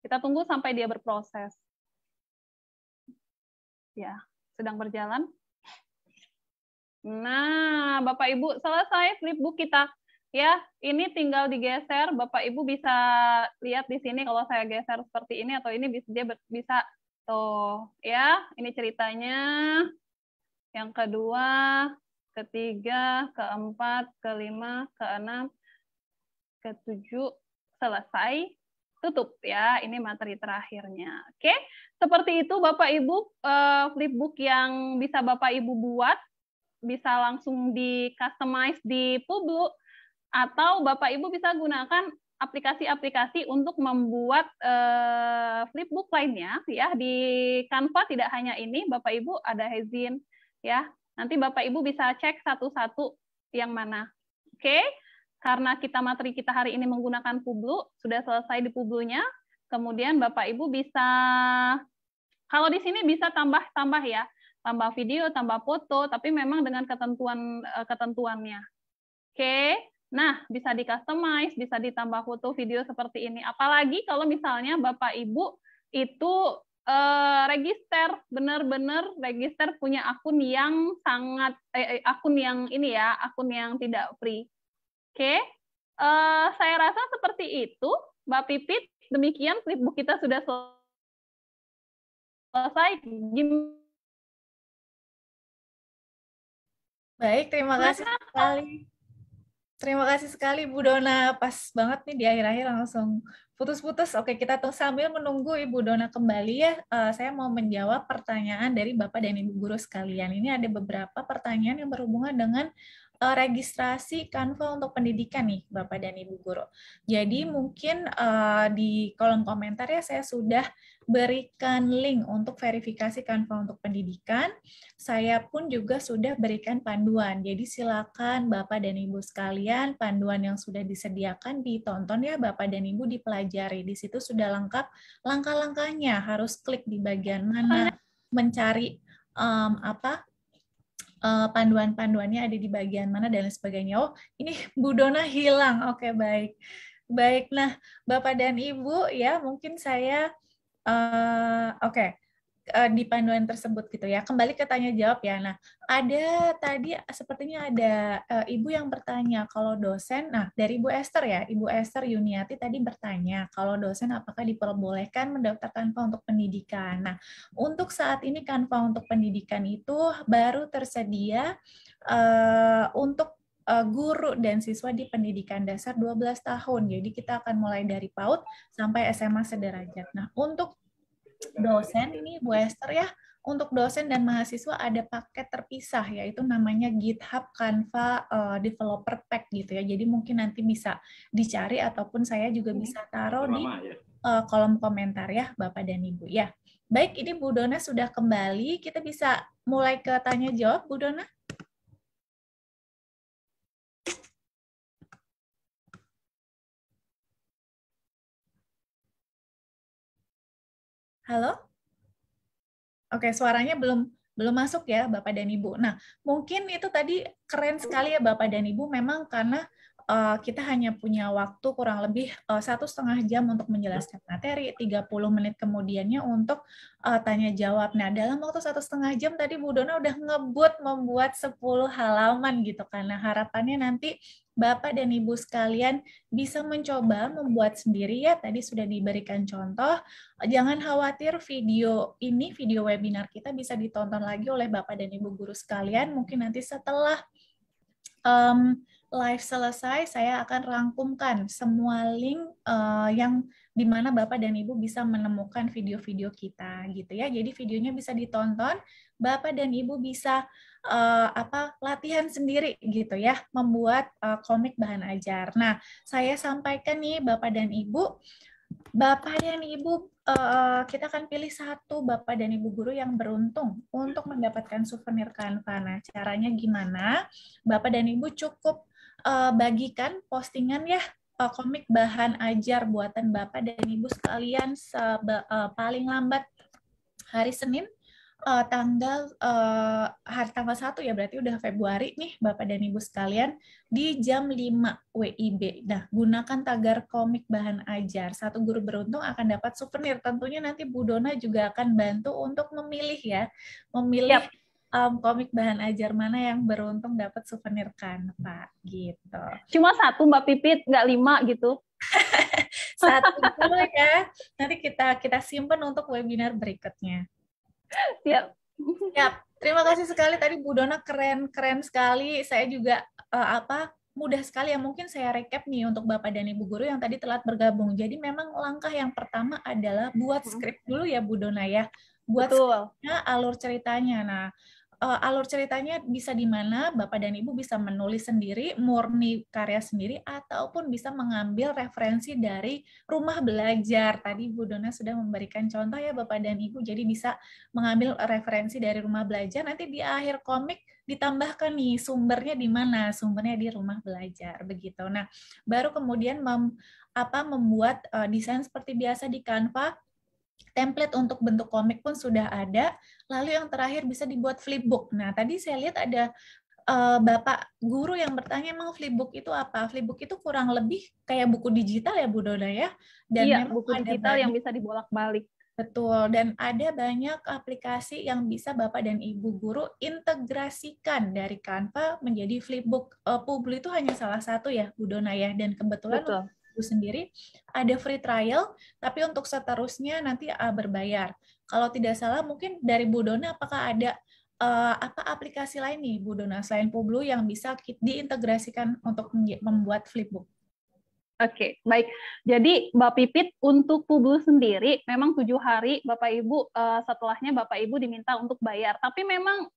Speaker 2: Kita tunggu sampai dia berproses. Ya, sedang berjalan. Nah, Bapak Ibu, selesai flipbook kita. Ya, ini tinggal digeser. Bapak Ibu bisa lihat di sini kalau saya geser seperti ini atau ini dia bisa tuh, ya. Ini ceritanya. Yang kedua, ketiga, keempat, kelima, keenam, ketujuh, selesai. Tutup ya, ini materi terakhirnya. Oke, seperti itu Bapak Ibu, flipbook yang bisa Bapak Ibu buat, bisa langsung di-customize di Publu, atau Bapak Ibu bisa gunakan aplikasi-aplikasi untuk membuat flipbook lainnya. Ya, di Canva tidak hanya ini, Bapak Ibu ada Hezin, ya. Nanti Bapak Ibu bisa cek satu-satu yang mana. Oke. Karena materi kita hari ini menggunakan Publu, sudah selesai di Publunya, kemudian Bapak Ibu bisa, kalau di sini bisa tambah ya, tambah video, tambah foto, tapi memang dengan ketentuannya. Oke, nah bisa di-customize, bisa ditambah foto, video seperti ini. Apalagi kalau misalnya Bapak Ibu itu register, benar-benar register punya akun yang akun yang ini ya, akun yang tidak free. Oke, saya rasa seperti itu, Mbak Pipit. Demikian flipbook kita sudah selesai.
Speaker 1: Baik, terima kasih sekali. Terima kasih sekali Bu Dona. Pas banget nih di akhir-akhir langsung putus-putus. Oke, kita sambil menunggu Ibu Dona kembali ya. Saya mau menjawab pertanyaan dari Bapak dan Ibu guru sekalian. Ini ada beberapa pertanyaan yang berhubungan dengan registrasi Canva untuk pendidikan nih Bapak dan Ibu guru. Jadi mungkin di kolom komentar ya saya sudah berikan link untuk verifikasi Canva untuk pendidikan. Saya pun juga sudah berikan panduan. Jadi silakan Bapak dan Ibu sekalian, panduan yang sudah disediakan ditonton ya Bapak dan Ibu, dipelajari. Di situ sudah lengkap langkah-langkahnya. Harus klik di bagian mana, mencari panduan-panduannya ada di bagian mana dan sebagainya. Oh, ini Bu Dona hilang. Oke, baik. Baik, nah Bapak dan Ibu ya, mungkin saya di panduan tersebut gitu ya. Kembali ke tanya jawab ya. Nah, ada tadi sepertinya ada Ibu yang bertanya kalau dosen, nah dari Ibu Esther ya, Ibu Esther Yuniati tadi bertanya kalau dosen apakah diperbolehkan mendaftar Canva untuk pendidikan. Nah, untuk saat ini Canva untuk pendidikan itu baru tersedia untuk guru dan siswa di pendidikan dasar 12 tahun. Jadi kita akan mulai dari PAUD sampai SMA sederajat. Nah, untuk dosen ini Bu Esther ya, untuk dosen dan mahasiswa ada paket terpisah yaitu namanya GitHub Canva Developer Pack gitu ya. Jadi mungkin nanti bisa dicari ataupun saya juga bisa taruh di kolom komentar ya Bapak dan Ibu ya. Baik, ini Bu Dona sudah kembali. Kita bisa mulai ke tanya jawab Bu Dona. Halo? Oke, suaranya belum masuk ya Bapak dan Ibu. Nah, mungkin itu tadi keren sekali ya Bapak dan Ibu, memang karena kita hanya punya waktu kurang lebih 1,5 jam untuk menjelaskan materi, 30 menit kemudiannya untuk tanya jawab. Nah, dalam waktu 1,5 jam tadi Bu Dona udah membuat 10 halaman gitu kan. Nah, harapannya nanti Bapak dan Ibu sekalian bisa mencoba membuat sendiri ya. Tadi sudah diberikan contoh. Jangan khawatir, video webinar kita bisa ditonton lagi oleh Bapak dan Ibu guru sekalian. Mungkin nanti setelah live selesai, saya akan rangkumkan semua link yang di mana Bapak dan Ibu bisa menemukan video-video kita gitu ya. Jadi videonya bisa ditonton, Bapak dan Ibu bisa latihan sendiri gitu ya, membuat komik bahan ajar. Nah, saya sampaikan nih Bapak dan Ibu, kita akan pilih satu Bapak dan Ibu guru yang beruntung untuk mendapatkan souvenir Canva. Nah, caranya gimana? Bapak dan Ibu cukup bagikan postingan ya, komik bahan ajar buatan Bapak dan Ibu sekalian paling lambat hari Senin tanggal 1 ya, berarti udah Februari nih Bapak dan Ibu sekalian, di jam 5 WIB. Nah, gunakan tagar komik bahan ajar. Satu guru beruntung akan dapat souvenir. Tentunya nanti Bu Dona juga akan bantu untuk memilih ya, memilih komik bahan ajar mana yang beruntung dapat souvenir Canva gitu.
Speaker 2: Cuma satu Mbak Pipit, nggak 5 gitu.
Speaker 1: Satu dulu ya. Nanti kita simpan untuk webinar berikutnya.
Speaker 2: Siap.
Speaker 1: Ya, terima kasih sekali tadi Bu Dona, keren sekali. Saya juga mudah sekali ya. Mungkin saya recap nih untuk Bapak dan Ibu guru yang tadi telat bergabung. Jadi memang langkah yang pertama adalah buat skrip dulu ya Bu Dona ya. Buat skripnya, alur ceritanya. Nah, alur ceritanya bisa di mana Bapak dan Ibu bisa menulis sendiri, murni karya sendiri, ataupun bisa mengambil referensi dari rumah belajar. Tadi Bu Dona sudah memberikan contoh ya Bapak dan Ibu, jadi bisa mengambil referensi dari rumah belajar, nanti di akhir komik ditambahkan nih sumbernya di mana, sumbernya di rumah belajar, begitu. Nah, baru kemudian membuat desain seperti biasa di Canva. Template untuk bentuk komik pun sudah ada. Lalu yang terakhir bisa dibuat flipbook. Nah, tadi saya lihat ada Bapak guru yang bertanya, emang flipbook itu apa? Flipbook itu kurang lebih kayak buku digital ya Bu Dona ya? Dan
Speaker 2: iya,
Speaker 1: memang
Speaker 2: buku digital yang bisa dibolak-balik.
Speaker 1: Betul, dan ada banyak aplikasi yang bisa Bapak dan Ibu guru integrasikan dari Canva menjadi flipbook. Publi itu hanya salah satu ya Bu Dona ya, dan kebetulan
Speaker 2: Betul.
Speaker 1: sendiri ada free trial, tapi untuk seterusnya nanti berbayar. Kalau tidak salah mungkin dari Bu Dona, apakah ada aplikasi lain nih Bu Dona selain Publi yang bisa diintegrasikan untuk membuat flipbook?
Speaker 2: Oke, baik. Jadi Mbak Pipit untuk Publi sendiri memang 7 hari Bapak Ibu setelahnya Bapak Ibu diminta untuk bayar. Tapi memang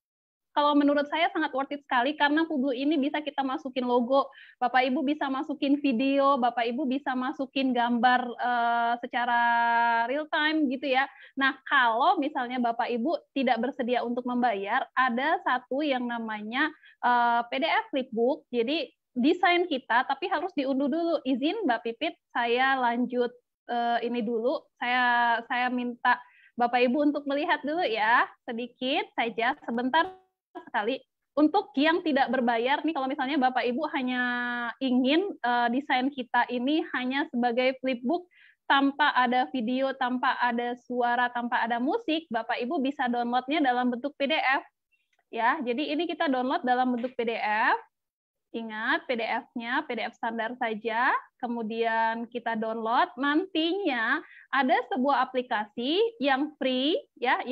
Speaker 2: kalau menurut saya sangat worth it sekali karena Publi ini bisa kita masukin logo, Bapak Ibu bisa masukin video, Bapak Ibu bisa masukin gambar secara real time gitu ya. Nah, kalau misalnya Bapak Ibu tidak bersedia untuk membayar, ada satu yang namanya PDF flipbook. Jadi desain kita tapi harus diunduh dulu. Izin Mbak Pipit, saya lanjut ini dulu. Saya minta Bapak Ibu untuk melihat dulu ya, sedikit saja, sebentar sekali. Untuk yang tidak berbayar nih, kalau misalnya Bapak Ibu hanya ingin desain kita ini hanya sebagai flipbook tanpa ada video, tanpa ada suara, tanpa ada musik, Bapak Ibu bisa downloadnya dalam bentuk PDF. Ya, jadi ini kita download dalam bentuk PDF. Ingat, PDF-nya PDF standar saja, kemudian kita download. Nantinya ada sebuah aplikasi yang free ya,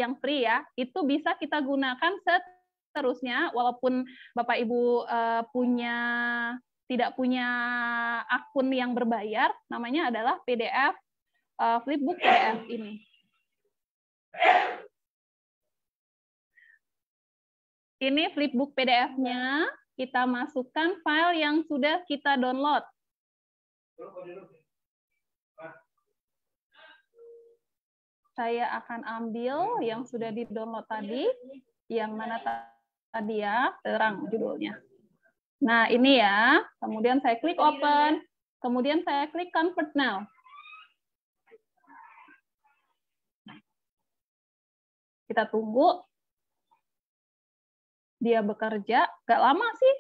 Speaker 2: itu bisa kita gunakan seterusnya, walaupun Bapak Ibu tidak punya akun yang berbayar, namanya adalah PDF flipbook PDF ini. Ini flipbook PDF-nya. Kita masukkan file yang sudah kita download. Saya akan ambil yang sudah di-download tadi, yang mana tadi ya, terang judulnya. Nah, ini ya. Kemudian saya klik open, kemudian saya klik convert now. Kita tunggu. Dia bekerja, nggak lama sih,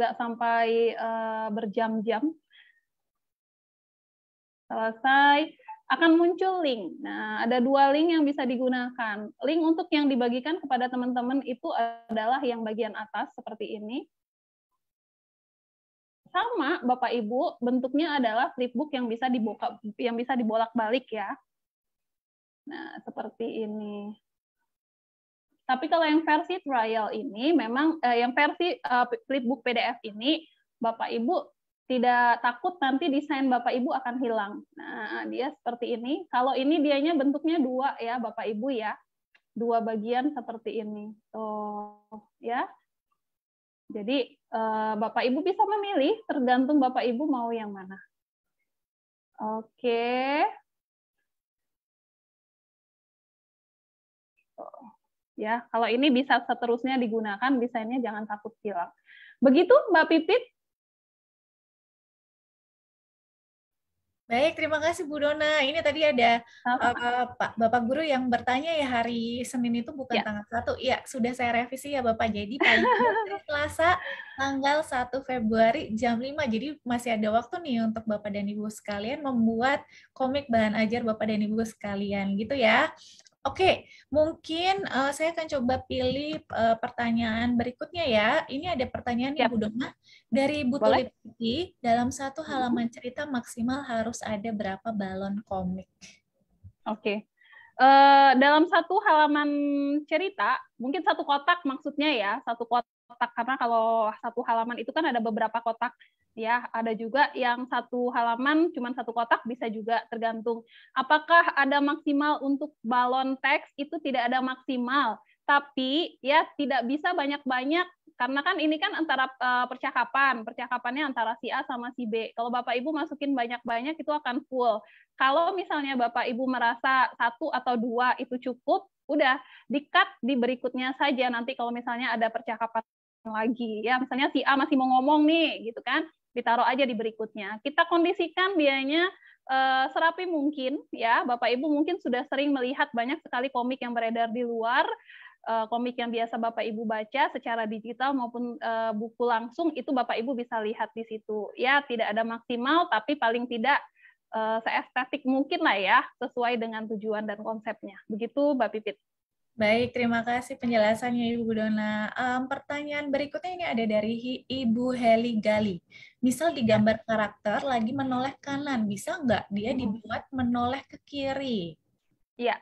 Speaker 2: nggak sampai berjam-jam. Selesai, akan muncul link. Nah, ada 2 link yang bisa digunakan. Link untuk yang dibagikan kepada teman-teman itu adalah yang bagian atas seperti ini. Sama, Bapak Ibu, bentuknya adalah flipbook yang bisa dibolak-balik ya. Nah, seperti ini. Tapi kalau yang versi trial ini memang yang versi flipbook PDF ini Bapak Ibu tidak takut nanti desain Bapak Ibu akan hilang. Nah, dia seperti ini. Kalau ini dianya bentuknya 2 ya, Bapak Ibu ya. 2 bagian seperti ini. Tuh, ya. Jadi, Bapak Ibu bisa memilih, tergantung Bapak Ibu mau yang mana. Oke. Ya, kalau ini bisa seterusnya digunakan, desainnya jangan takut hilang. Begitu, Mbak Pipit?
Speaker 1: Baik, terima kasih Bu Dona. Ini tadi ada Pak Bapak Guru yang bertanya ya hari Senin itu bukan
Speaker 2: Ya.
Speaker 1: tanggal 1. Iya, sudah saya revisi ya Bapak. Jadi paling tidak Selasa tanggal 1 Februari jam 5. Jadi masih ada waktu nih untuk Bapak dan Ibu sekalian membuat komik bahan ajar Bapak dan Ibu sekalian gitu ya. Oke, mungkin saya akan coba pilih pertanyaan berikutnya ya. Ini ada pertanyaan nih Bu Dona dari Bu Tulipti. Dalam satu halaman cerita maksimal harus ada berapa balon komik?
Speaker 2: Oke. Dalam satu halaman cerita, mungkin 1 kotak maksudnya ya, 1 kotak, karena kalau 1 halaman itu kan ada beberapa kotak ya, ada juga yang 1 halaman cuma 1 kotak, bisa juga tergantung. Apakah ada maksimal untuk balon teks? Itu tidak ada maksimal, tapi ya tidak bisa banyak-banyak karena kan ini kan antara percakapannya antara si A sama si B. Kalau Bapak Ibu masukin banyak-banyak itu akan full. Kalau misalnya Bapak Ibu merasa 1 atau 2 itu cukup, udah di-cut di berikutnya saja. Nanti kalau misalnya ada percakapan lagi, ya misalnya si A masih mau ngomong nih, gitu kan, ditaruh aja di berikutnya. Kita kondisikan biayanya serapi mungkin, ya. Bapak Ibu mungkin sudah sering melihat banyak sekali komik yang beredar di luar, komik yang biasa Bapak Ibu baca secara digital maupun buku langsung, itu Bapak Ibu bisa lihat di situ. Ya, tidak ada maksimal, tapi paling tidak seestetik mungkin lah ya, sesuai dengan tujuan dan konsepnya. Begitu, Mbak Pipit.
Speaker 1: Baik, terima kasih penjelasannya Ibu Dona. Pertanyaan berikutnya ini ada dari Ibu Heli Gali. Misal di gambar karakter lagi menoleh kanan, bisa nggak dia dibuat menoleh ke kiri?
Speaker 2: Iya,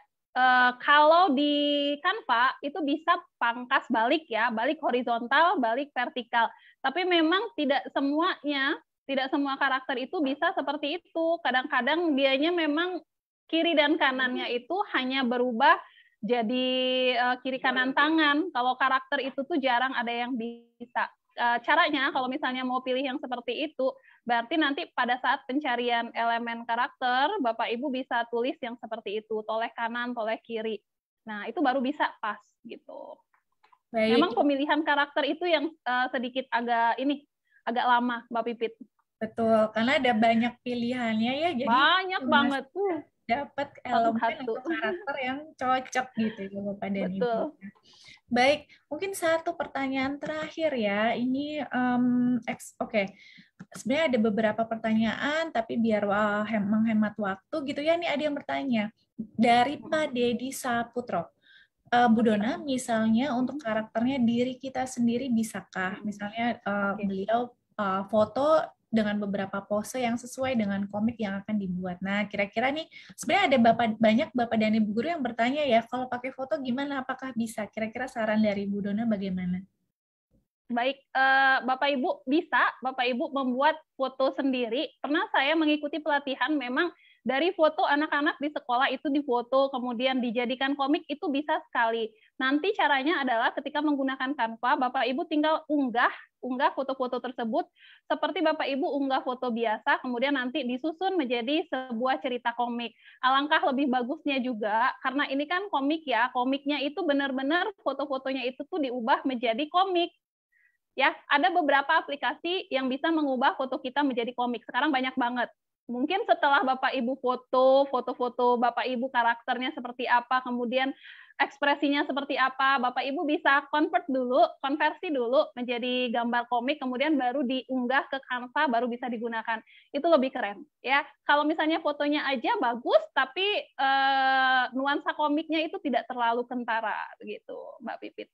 Speaker 2: kalau di Canva itu bisa pangkas balik ya, balik horizontal, balik vertikal. Tapi memang tidak semua karakter itu bisa seperti itu. Kadang-kadang dianya memang kiri dan kanannya itu hanya berubah jadi kiri kanan tangan. Kalau karakter itu tuh jarang ada yang bisa. Caranya kalau misalnya mau pilih yang seperti itu, berarti nanti pada saat pencarian elemen karakter, Bapak Ibu bisa tulis yang seperti itu, toleh kanan, toleh kiri. Nah, itu baru bisa pas gitu. Baik. Memang pemilihan karakter itu yang sedikit agak lama, Mbak Pipit.
Speaker 1: Betul, karena ada banyak pilihannya ya. Jadi
Speaker 2: banyak banget.
Speaker 1: Dapat elemen atau karakter yang cocok gitu ya Bapak dan Ibu. Baik, mungkin satu pertanyaan terakhir ya. Ini oke. Sebenarnya ada beberapa pertanyaan, tapi biar menghemat waktu gitu ya. Ini ada yang bertanya dari Pak Dedi Saputro. Bu Dona, misalnya untuk karakternya diri kita sendiri bisakah? Misalnya beliau foto dengan beberapa pose yang sesuai dengan komik yang akan dibuat. Nah, kira-kira nih, sebenarnya ada banyak Bapak dan Ibu Guru yang bertanya ya, kalau pakai foto gimana, apakah bisa? Kira-kira saran dari Bu Dona bagaimana?
Speaker 2: Baik, Bapak Ibu bisa, Bapak Ibu membuat foto sendiri. Pernah saya mengikuti pelatihan, memang dari foto anak-anak di sekolah itu difoto, kemudian dijadikan komik, itu bisa sekali. Nanti caranya adalah ketika menggunakan Canva, Bapak Ibu tinggal unggah foto-foto tersebut, seperti Bapak Ibu unggah foto biasa, kemudian nanti disusun menjadi sebuah cerita komik. Alangkah lebih bagusnya juga, karena ini kan komik ya, komiknya itu benar-benar foto-fotonya itu tuh diubah menjadi komik. Ya, ada beberapa aplikasi yang bisa mengubah foto kita menjadi komik. Sekarang banyak banget. Mungkin setelah Bapak Ibu foto-foto Bapak Ibu karakternya seperti apa, kemudian ekspresinya seperti apa, Bapak Ibu bisa konversi dulu menjadi gambar komik, kemudian baru diunggah ke Canva, baru bisa digunakan. Itu lebih keren, ya. Kalau misalnya fotonya aja bagus, tapi nuansa komiknya itu tidak terlalu kentara, begitu, Mbak Pipit.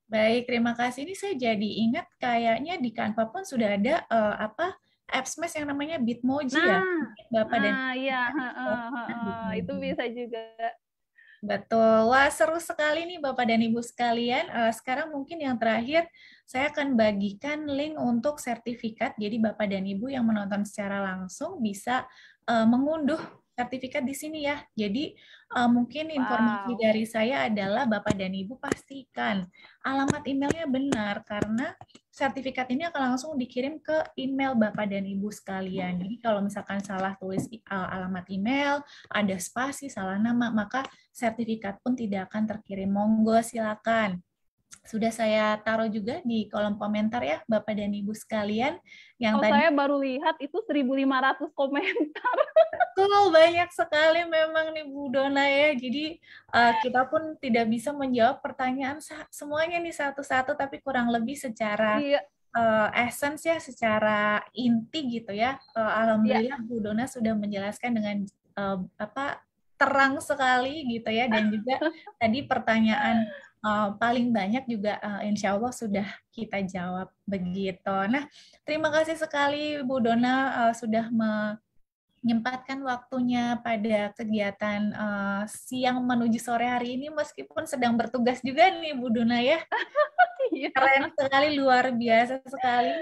Speaker 1: Baik, terima kasih. Ini saya jadi ingat kayaknya di Canva pun sudah ada apps Mesh yang namanya Bitmoji ya. Bapak dan
Speaker 2: iya, itu bisa juga.
Speaker 1: Betul. Wah, seru sekali nih Bapak dan Ibu sekalian. Sekarang mungkin yang terakhir, saya akan bagikan link untuk sertifikat. Jadi Bapak dan Ibu yang menonton secara langsung bisa mengunduh sertifikat di sini ya. Jadi mungkin informasi dari saya adalah Bapak dan Ibu pastikan alamat emailnya benar, karena sertifikat ini akan langsung dikirim ke email Bapak dan Ibu sekalian. Jadi kalau misalkan salah tulis alamat email, ada spasi, salah nama, maka sertifikat pun tidak akan terkirim. Monggo silakan. Sudah saya taruh juga di kolom komentar ya, Bapak dan Ibu sekalian. Yang tadi
Speaker 2: saya baru lihat itu 1.500 komentar.
Speaker 1: Betul, banyak sekali memang nih Bu Dona ya. Jadi kita pun tidak bisa menjawab pertanyaan semuanya nih satu-satu, tapi kurang lebih secara essence ya, secara inti gitu ya. Alhamdulillah Bu Dona sudah menjelaskan dengan terang sekali gitu ya, dan juga tadi pertanyaan paling banyak juga insya Allah sudah kita jawab begitu. Nah, terima kasih sekali Bu Dona sudah menyempatkan waktunya pada kegiatan siang menuju sore hari ini, meskipun sedang bertugas juga nih Bu Dona ya. Keren sekali, luar biasa sekali.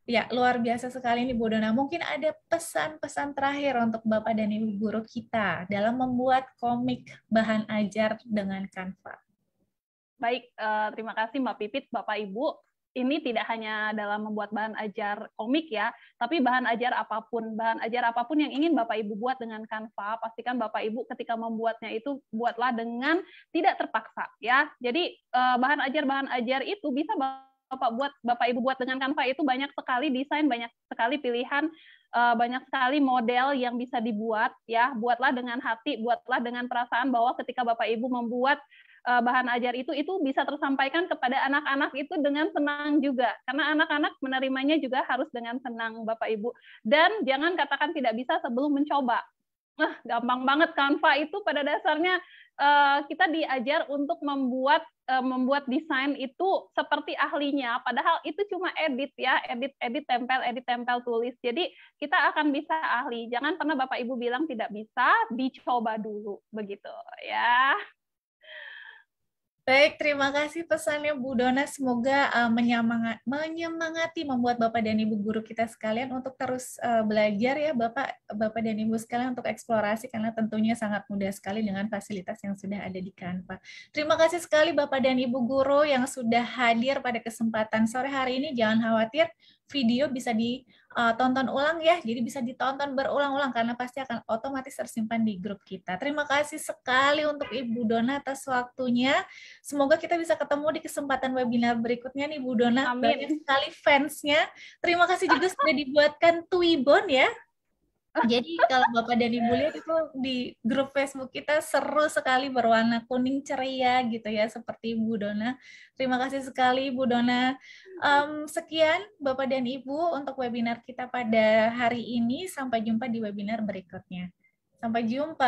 Speaker 1: Ya, luar biasa sekali nih Bu Dona. Mungkin ada pesan-pesan terakhir untuk Bapak dan Ibu guru kita dalam membuat komik bahan ajar dengan Canva.
Speaker 2: Baik, terima kasih Mbak Pipit, Bapak Ibu. Ini tidak hanya dalam membuat bahan ajar komik ya, tapi bahan ajar apapun. Bahan ajar apapun yang ingin Bapak Ibu buat dengan Canva, pastikan Bapak Ibu ketika membuatnya itu buatlah dengan tidak terpaksa ya. Jadi bahan ajar itu bisa Bapak Ibu buat dengan Canva itu banyak sekali desain, banyak sekali pilihan, banyak sekali model yang bisa dibuat ya. Buatlah dengan hati, buatlah dengan perasaan bahwa ketika Bapak Ibu membuat bahan ajar itu bisa tersampaikan kepada anak-anak itu dengan senang juga, karena anak-anak menerimanya juga harus dengan senang Bapak Ibu. Dan jangan katakan tidak bisa sebelum mencoba. Gampang banget. Canva itu pada dasarnya kita diajar untuk membuat desain itu seperti ahlinya, padahal itu cuma edit ya, edit tempel tulis. Jadi kita akan bisa ahli. Jangan pernah Bapak Ibu bilang tidak bisa, dicoba dulu begitu ya.
Speaker 1: Baik, terima kasih pesannya Bu Dona. Semoga menyemangati membuat Bapak dan Ibu guru kita sekalian untuk terus belajar ya Bapak dan Ibu sekalian, untuk eksplorasi, karena tentunya sangat mudah sekali dengan fasilitas yang sudah ada di Canva. Terima kasih sekali Bapak dan Ibu guru yang sudah hadir pada kesempatan sore hari ini. Jangan khawatir, video bisa ditonton ulang ya, jadi bisa ditonton berulang-ulang karena pasti akan otomatis tersimpan di grup kita. Terima kasih sekali untuk Ibu Dona atas waktunya. Semoga kita bisa ketemu di kesempatan webinar berikutnya nih Bu Dona.
Speaker 2: Amin.
Speaker 1: Banyak sekali fansnya. Terima kasih juga sudah dibuatkan Twibbon ya. Jadi kalau Bapak dan Ibu lihat itu di grup Facebook kita seru sekali, berwarna kuning ceria gitu ya, seperti Bu Dona. Terima kasih sekali Bu Dona. Sekian Bapak dan Ibu untuk webinar kita pada hari ini. Sampai jumpa di webinar berikutnya. Sampai jumpa.